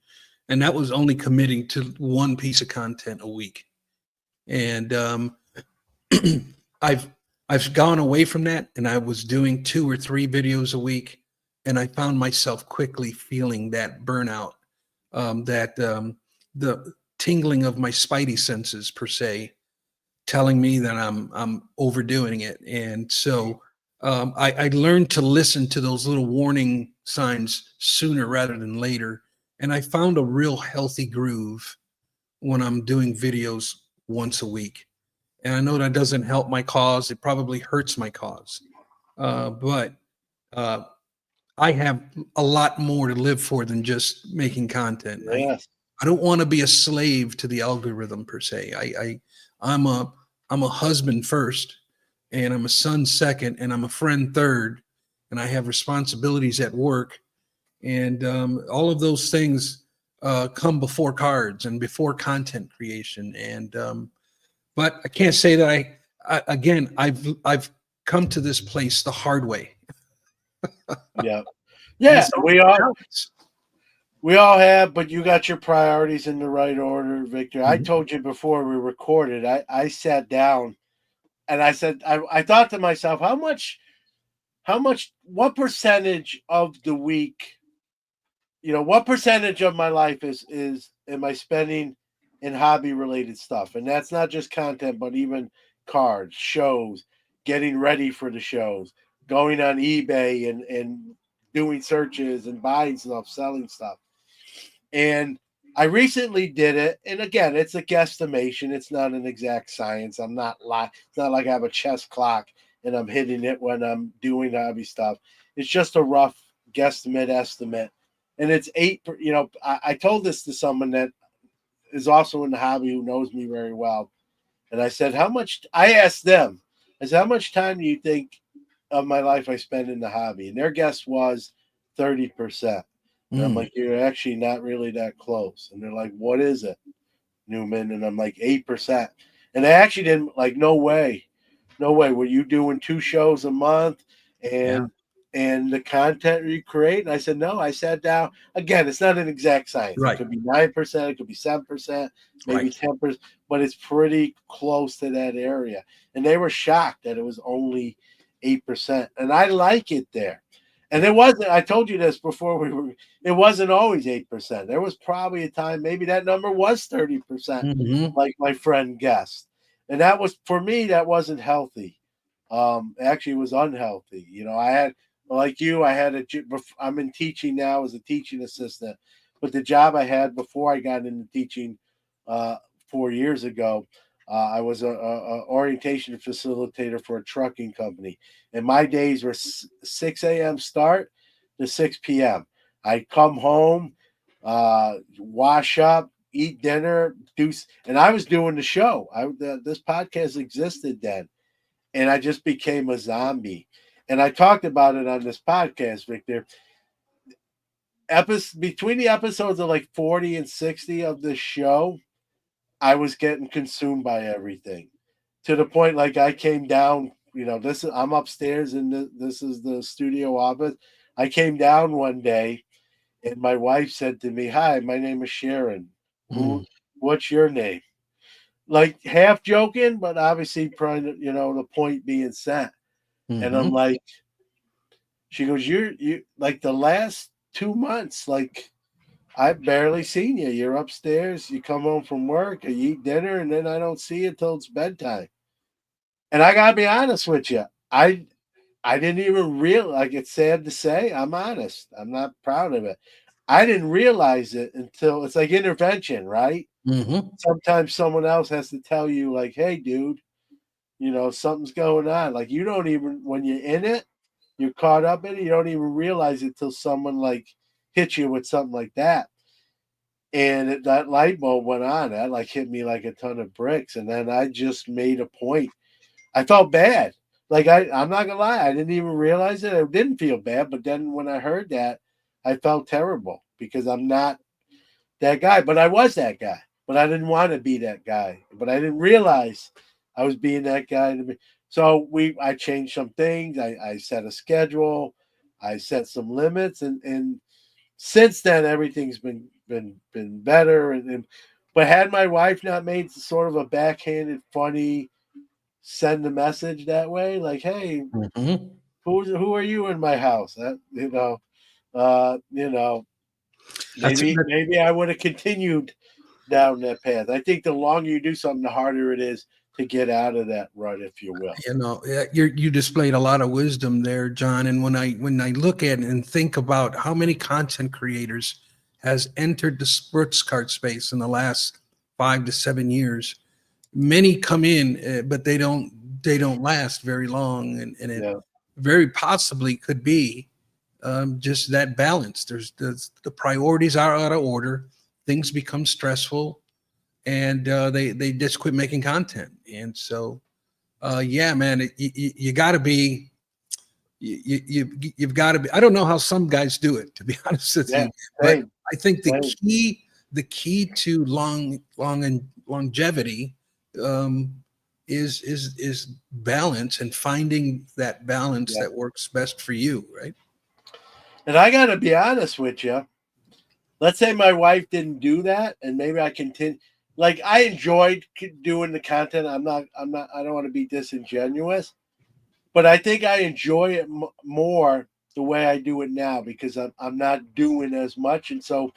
And that was only committing to one piece of content a week. And I've I've gone away from that, and I was doing 2 or 3 videos a week, and I found myself quickly feeling that burnout, that the tingling of my spidey senses per se, telling me that I'm overdoing it. And so I learned to listen to those little warning signs sooner rather than later, and I found a real healthy groove when I'm doing videos once a week. And I know that doesn't help my cause. It probably hurts my cause. But uh, I have a lot more to live for than just making content. Yes. I don't want to be a slave to the algorithm per se. I'm a husband first, and I'm a son second, and I'm a friend third, and I have responsibilities at work, and all of those things come before cards and before content creation. And but I can't say that again, I've come to this place the hard way. Yeah. And Yeah. it's always a balance. We all have, but you got your priorities in the right order, Victor. I Mhm. told you before we recorded, I sat down and I said, I thought to myself, what percentage of the week, what percentage of my life am I spending in hobby related stuff? And that's not just content, but even cards, shows, getting ready for the shows, going on eBay and doing searches and buying stuff, selling stuff. And I recently did it, and again, it's a guesstimation. It's not an exact science. I'm not like It's not like I have a chess clock and I'm hitting it when I'm doing hobby stuff. It's just a rough guesstimate estimate, and it's eight. I told this to someone that is also in the hobby who knows me very well, and I said, "How much?" I asked them, "I said, how much time do you think of my life I spend in the hobby?" And their guess was 30%. And I'm Mm, like, "You're actually not really that close." And they're like, "What is it, Newman?" And I'm like, 8%. And I actually didn't like, no way. No way. Were you doing 2 shows a month yeah, and the content you create? And I said, no, I sat down. Again, it's not an exact science. It right, could be 9%, it could be 7%, maybe right. 10%, but it's pretty close to that area. And they were shocked that it was only 8%. And I like it there. And it wasn't, I told you this before it wasn't always 8%. There was probably a time maybe that number was 30%, Hmm. like my friend guessed. And that was, for me, that wasn't healthy. Actually, it was unhealthy. I had, like you, I'm in teaching now as a teaching assistant, but the job I had before I got into teaching, uh, 4 years ago, I was a orientation facilitator for a trucking company, and my days were 6 a.m. start to 6 p.m. I come home, wash up, eat dinner, and I was doing the show. This podcast existed then, and I just became a zombie. And I talked about it on this podcast, Victor. Between the episodes of like 40 and 60 of this show, I was getting consumed by everything to the point like I came down. I'm upstairs and this is the studio office. I came down one day and my wife said to me, "Hi, my name is Sharon. Mm, What's your name?" Like half joking, but obviously trying to, the point being set. And I'm hmm. like, she goes, you like the last 2 months, like I've barely seen you. You're upstairs, you come home from work, you eat dinner, and then I don't see you till it's bedtime. And I gotta be honest with you. I didn't even realize, like, it's sad to say, I'm honest. I'm not proud of it. I didn't realize it until it's like intervention, right? Hmm. Sometimes someone else has to tell you, like, "Hey, dude, something's going on." Like you don't even when you're in it, you're caught up in it. You don't even realize it till someone like hits you with something like that. And that light bulb went on. That like hit me like a ton of bricks. And then I just made a point. I felt bad. Like I'm not gonna lie, I didn't even realize it. I didn't feel bad, but then when I heard that, I felt terrible because I'm not that guy, but I was that guy. But I didn't want to be that guy. But I didn't realize I was being that guy to be. So I changed some things. I set a schedule. I set some limits, and since then everything's been better. And but had my wife not made sort of a backhanded, funny send a message that way, like, hey, Hmm. who are you in my house? That you know, That's that, maybe I would have continued down that path. I think the longer you do something, the harder it is to get out of that rut, if you will. yeah, you displayed a lot of wisdom there, John. And when I look at it and think about how many content creators has entered the sports card space in the last 5 to 7 years, many come in, but they don't last very long, and it Yeah, very possibly could be just that balance. There's the priorities are out of order, things become stressful, and they just quit making content. And so, yeah, man, you got to be. You've got to be. I don't know how some guys do it, to be honest with yeah, you, but same, I think same. the key to long and longevity um, is balance, and finding that balance Yeah, that works best for you, right? and I got to be honest with you. Let's say my wife didn't do that, and maybe I continue. Like I enjoyed doing the content. I'm not. I don't want to be disingenuous, but I think I enjoy it more the way I do it now because I'm not doing as much, and so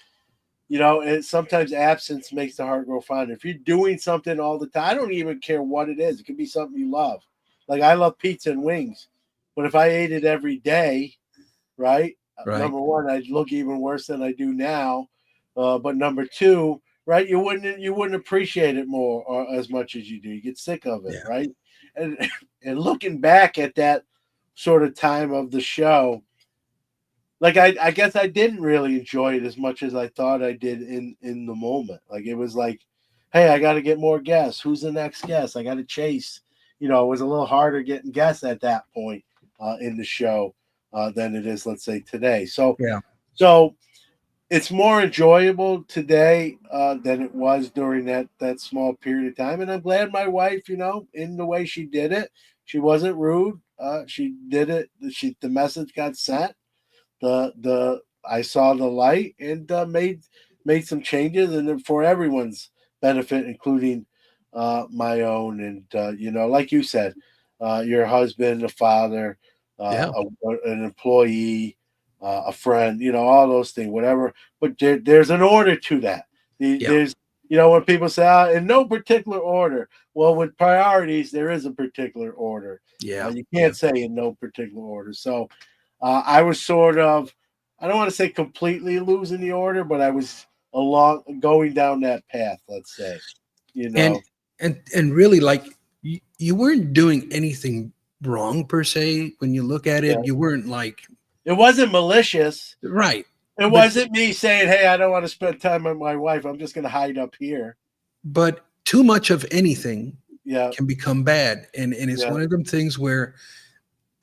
sometimes absence makes the heart grow fonder. If you're doing something all the time, I don't even care what it is. It could be something you love. Like I love pizza and wings, but if I ate it every day, right? Right. Number one, I'd look even worse than I do now. But number two, right? You wouldn't appreciate it more or as much as you do. You get sick of it, Yeah. right? And and looking back at that sort of time of the show, like I guess I didn't really enjoy it as much as I thought I did in the moment. Like it was like, hey, I got to get more guests. Who's the next guest? I got to chase. It was a little harder getting guests at that point in the show than it is, let's say, today. So Yeah. so it's more enjoyable today than it was during that small period of time. And I'm glad my wife, in the way she did it, she wasn't rude. She did it. The message got sent the I saw the light and made some changes and then for everyone's benefit, including my own. And like you said, your husband, a father, Yeah. an employee, a friend, all those things, whatever. But there's an order to that. Yeah. There's when people say in no particular order. Well, with priorities, there is a particular order. Yeah. You Yeah. can't say in no particular order. So I was sort of, I don't want to say completely losing the order, but I was along going down that path, let's say, you and know. and really, like, you weren't doing anything wrong per se. When you look at Yeah. it, you weren't like, It wasn't malicious. right, It but wasn't me saying, hey, I don't want to spend time with my wife. I'm just going to hide up here. too much of anything Yeah. can become bad, and it's Yeah. one of them things where,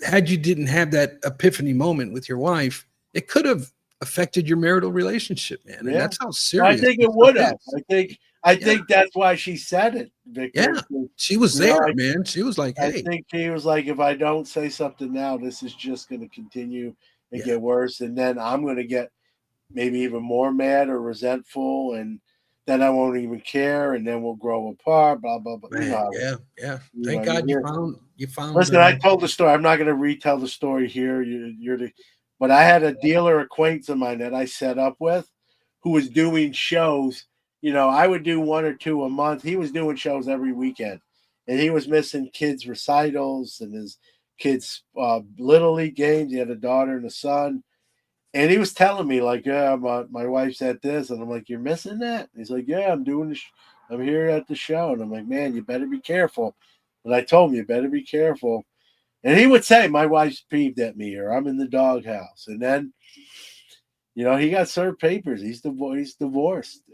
had you didn't have that epiphany moment with your wife, it could have affected your marital relationship, man. And Yeah. that's how I serious think this it stuff would have. is. I Yeah. think that's why she said it, Victor. Yeah. She was there, I man. She was like, I hey. think he was like, if I don't say something now, this is just going to continue and Yeah. get worse, and then I'm going to get maybe even more mad or resentful, and then I won't even care, and then we'll grow apart. Blah blah blah. You know Man, how yeah, yeah. you Thank God you hear. found Listen, I told the story. I'm not going to retell the story here. But I had a dealer acquaintance of mine that I set up with, who was doing shows. I would do one or two a month. He was doing shows every weekend, and he was missing kids' recitals and his kids' little league games. He had a daughter and a son, And he was telling me like, yeah, my wife's at this, and I'm like, you're missing that. He's like, yeah, I'm doing this. I'm here at the show, and I'm like, man, you better be careful. And I told him, you better be careful. And he would say, my wife's peeved at me, or I'm in the doghouse. And then, he got served papers. He's divorced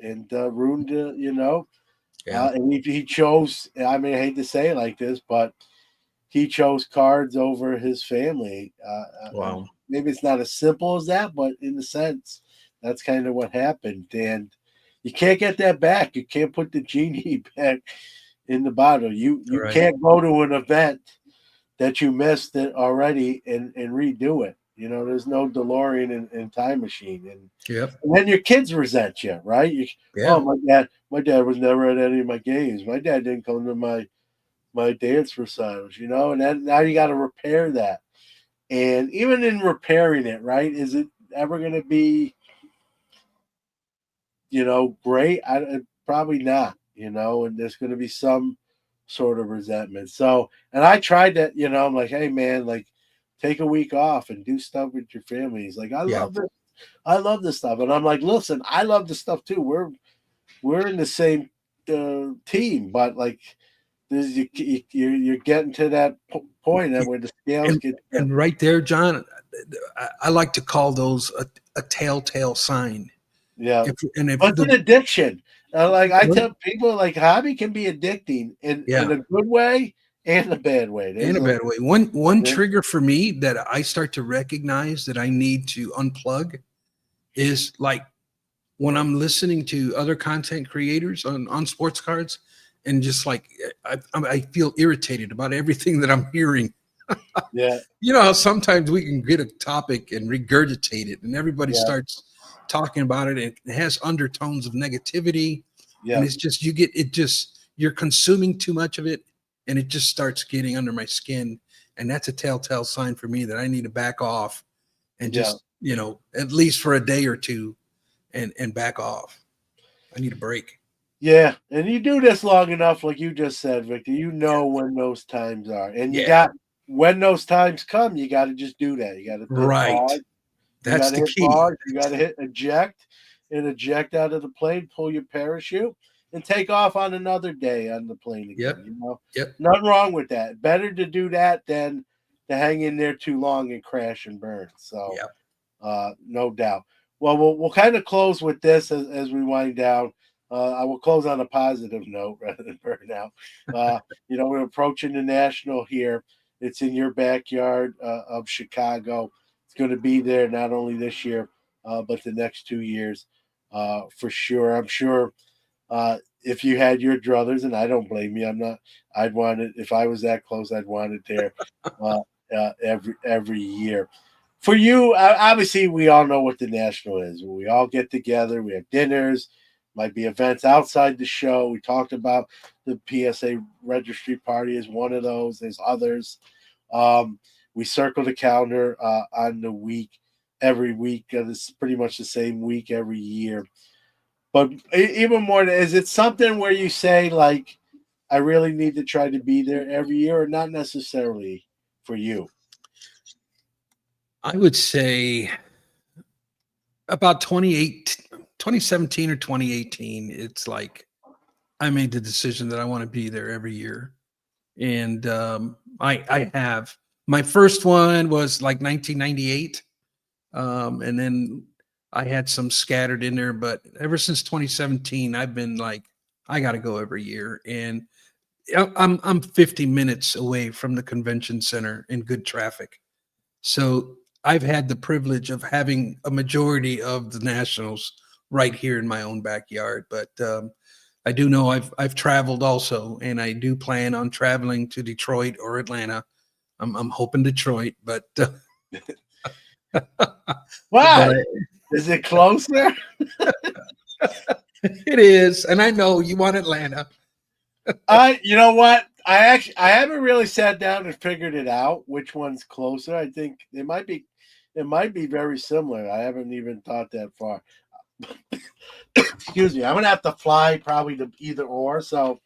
and ruined, Yeah. and he chose. I mean, I hate to say it like this, but he chose cards over his family. And Wow. maybe it's not as simple as that, but in a sense, that's kind of what happened. And you can't get that back. You can't put the genie back in the bottle. You Right. can't go to an event that you missed it already and redo it. There's no DeLorean and time machine. Yep. And then your kids resent you, right? Oh, Yeah. my dad was never at any of my games. My dad didn't come to my dance recitals, and then now you got to repair that. And even in repairing it, right? Is it ever going to be, great? Probably not, and there's going to be some sort of resentment. So, and I tried that, I'm like, hey, man, like, take a week off and do stuff with your family. He's like, I Yeah. love this. I love this stuff. And I'm like, listen, I love this stuff too. We're in the same team, but like, you're getting to that point where the scales And get and right there, John, I like to call those a telltale sign. yeah. If But it's an the addiction. Like I tell people, like hobby can be addicting in yeah, a good way and a bad way. in There's a a bad way. One there- trigger for me that I start to recognize that I need to unplug is like when I'm listening to other content creators on sports cards, and just like I feel irritated about everything that I'm hearing. yeah, You know how sometimes we can get a topic and regurgitate it, and everybody yeah, starts talking about it. And it has undertones of negativity, and yeah, it's just you're consuming too much of it, and it just starts getting under my skin. And that's a telltale sign for me that I need to back off and yeah. just at least for a day or two and back off. I need a break. Yeah, and you do this long enough, like you just said, Victor. You know when those times are, and Yeah, when those times come, you got to just do that. You got to hit right. pause. You got That's to the hit key. pause. You got to hit eject and eject out of the plane. Pull your parachute and take off on another day on the plane again. Yep. Yep. Nothing wrong with that. Better to do that than to hang in there too long and crash and burn. So, Yep. no doubt. Well, we'll kind of close with this as we wind down. I will close on a positive note rather than burnout. We're approaching the national here. It's in your backyard of Chicago. It's going to be there not only this year, but the next 2 years for sure. I'm sure if you had your druthers, and I don't blame you, I'm not. I'd want it if I was that close. I'd want it there every year. For you, obviously, we all know what the national is. We all get together. We have dinners. Might be events outside the show. We talked about the PSA registry party as one of those. There's others. We circle the calendar on the week every week. It's pretty much the same week every year. But even more, is it something where you say like, I really need to try to be there every year, or not necessarily for you? I would say about 2017 or 2018, it's like I made the decision that I want to be there every year. And I have my first one was like 1998. And then I had some scattered in there, but ever since 2017, I've been like, I got to go every year. And I'm 50 minutes away from the convention center in good traffic. So I've had the privilege of having a majority of the nationals right here in my own backyard. But I do know I've traveled also, and I do plan on traveling to Detroit or Atlanta. I'm hoping Detroit, but Why? but Is it closer? it is, and I know you want Atlanta. You know what? I haven't really sat down and figured it out which one's closer. I think it might be very similar. I haven't even thought that far. Excuse me. I'm gonna have to fly probably to either or. So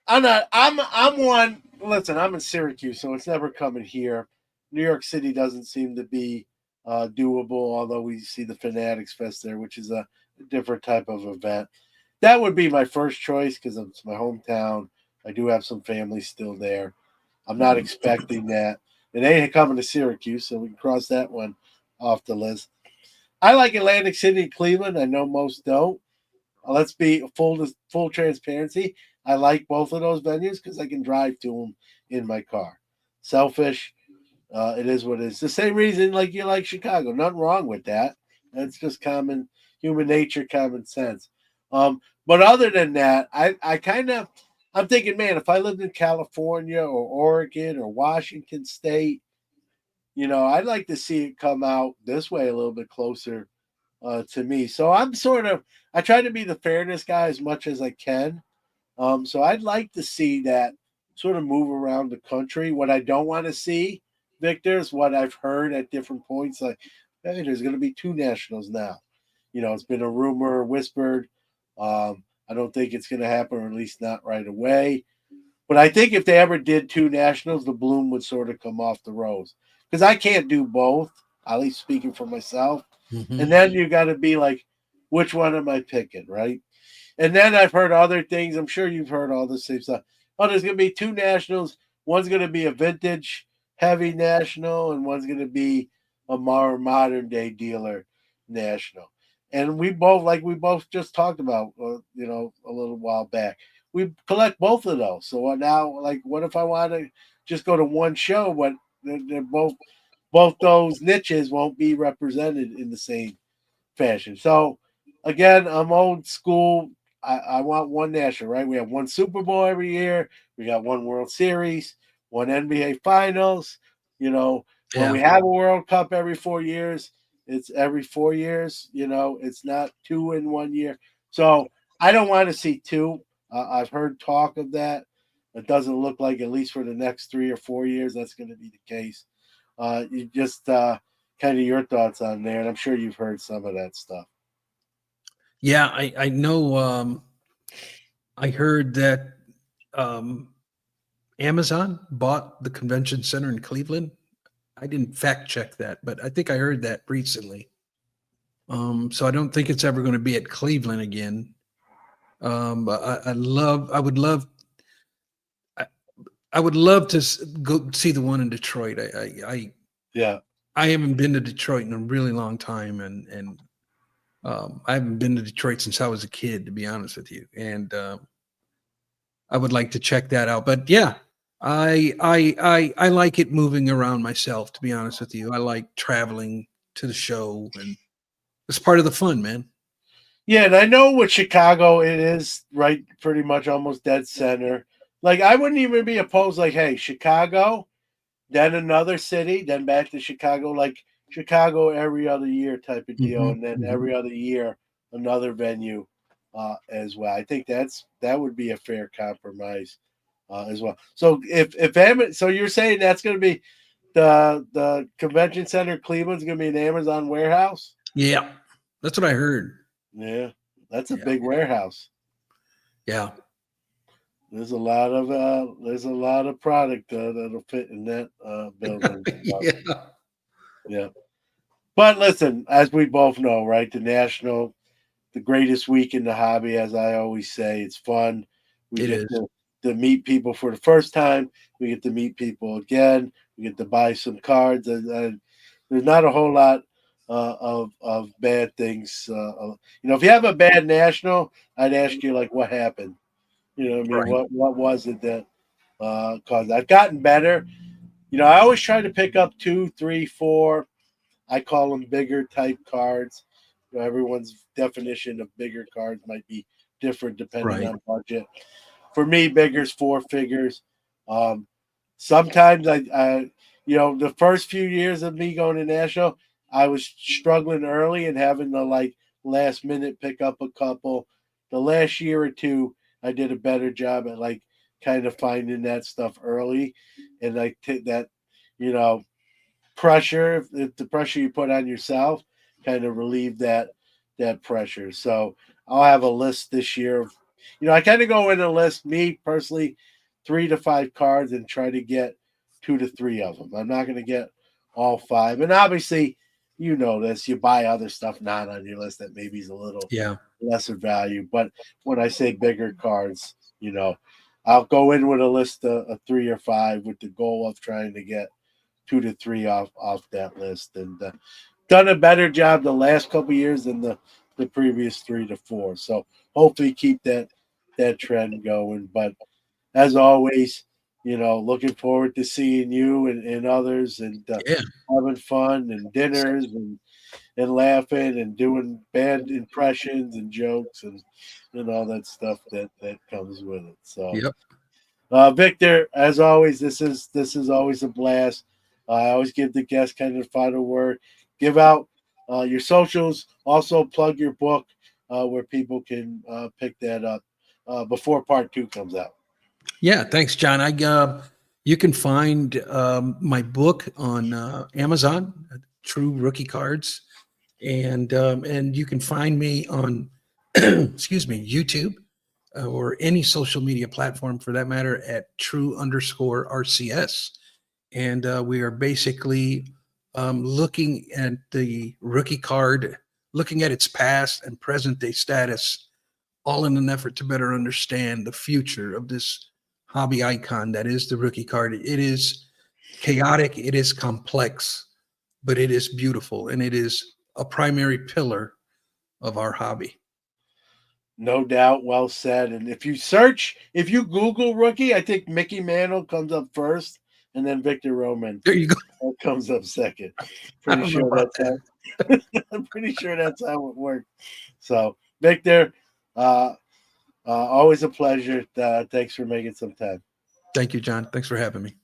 I'm not. I'm one. Listen, I'm in Syracuse, so it's never coming here. New York City doesn't seem to be doable. Although we see the Fanatics Fest there, which is a different type of event. That would be my first choice because it's my hometown. I do have some family still there. I'm not expecting that. It ain't coming to Syracuse, so we can cross that one off the list. I like Atlantic City and Cleveland. I know most don't. Let's be full transparency. I like both of those venues because I can drive to them in my car. Selfish, it is what it is. The same reason like you like Chicago. Nothing wrong with that. That's just common human nature, common sense. But other than that, I kind of I'm thinking, man, if I lived in California or Oregon or Washington State, I'd like to see it come out this way a little bit closer to me. So I try to be the fairness guy as much as I can. So I'd like to see that sort of move around the country. What I don't want to see, Victor, is what I've heard at different points. Like, hey, there's going to be two nationals now. It's been a rumor, whispered. I don't think it's going to happen, or at least not right away. But I think if they ever did two nationals, the bloom would sort of come off the rose because I can't do both. At least speaking for myself. Mm-hmm. And then you got to be like, which one am I picking, right? And then I've heard other things. I'm sure you've heard all the same stuff. Oh, there's going to be two nationals. One's going to be a vintage heavy national, and one's going to be a more modern day dealer national. And we both just talked about, a little while back. We collect both of those. So now, like, what if I want to just go to one show? But they're both those niches won't be represented in the same fashion. So again, I'm old school. I want one national, right? We have one Super Bowl every year. We got one World Series, one NBA Finals. When Yeah. we have a World Cup every 4 years, it's every 4 years. It's not two in one year. So I don't want to see two. I've heard talk of that. It doesn't look like, at least for the next 3 or 4 years, that's going to be the case. You just kind of your thoughts on there, and I'm sure you've heard some of that stuff. Yeah, I know. I heard that Amazon bought the convention center in Cleveland. I didn't fact check that, but I think I heard that recently. So I don't think it's ever going to be at Cleveland again. But I would love, I, I would love to go see the one in Detroit. Yeah, I haven't been to Detroit in a really long time, and I haven't been to Detroit since I was a kid, to be honest with you. And I would like to check that out. But yeah, I like it moving around myself. To be honest with you, I like traveling to the show, and it's part of the fun, man. yeah, and I know with Chicago, it is right, pretty much almost dead center. Like I wouldn't even be opposed. Like, hey, Chicago, then another city, then back to Chicago. Like Chicago every other year type of deal, Hmm. and then Hmm. every other year another venue as well. I think that would be a fair compromise as well. So so you're saying that's going to be the convention center Cleveland's going to be an Amazon warehouse? Yeah, that's what I heard. Yeah, that's a Yeah, big warehouse. yeah, There's a lot of product that'll fit in that building. yeah, Yeah, but listen, as we both know, right? The greatest week in the hobby, as I always say, it's fun. We it get is. to meet people for the first time. We get to meet people again. We get to buy some cards, and there's not a whole lot of bad things. If you have a bad national, I'd ask you like, what happened? You know what I mean? Right, What was it that caused? I've gotten better. I always try to pick up two, three, four. I call them bigger type cards. Everyone's definition of bigger cards might be different depending right, on budget. For me, bigger's four figures. Um, Sometimes the first few years of me going to national, I was struggling early and having to like last minute pick up a couple. The last year or two, I did a better job at like kind of finding that stuff early, and like that, you know, pressure. If the pressure you put on yourself, kind of relieve that pressure. So I'll have a list this year of, I kind of go in a list, me personally, 3 to 5 cards and try to get 2 to 3 of them. I'm not going to get all five. And obviously, you know this, you buy other stuff not on your list that maybe is a little Yeah. lesser value. But when I say bigger cards, you know, I'll go in with a list of 3 or 5 with the goal of trying to get 2 to 3 off that list, and done a better job the last couple years than the previous 3 to 4. So hopefully keep that trend going. But as always, you know, looking forward to seeing you and others, and Yeah. having fun and dinners and laughing and doing bad impressions and jokes and all that stuff that comes with it. So, Yep. Victor, as always, this is always a blast. I always give the guest kind of the final word. Give out your socials. Also, plug your book where people can pick that up before part 2 comes out. Yeah. Thanks, John. You can find my book on Amazon, True Rookie Cards, and you can find me on excuse me, YouTube, or any social media platform for that matter, at true_RCS. And we are basically looking at the rookie card, looking at its past and present day status, all in an effort to better understand the future of this hobby icon that is the rookie card. It is chaotic, it is complex, but it is beautiful, and it is a primary pillar of our hobby. No doubt, well said. And if you Google rookie, I think Mickey Mantle comes up first, and then Victor Roman There you go. comes up second. I Pretty don't know sure about that's that. how. I'm pretty sure that's how it works. So, Victor, uh, always a pleasure. Thanks for making some time. Thank you, John. Thanks for having me.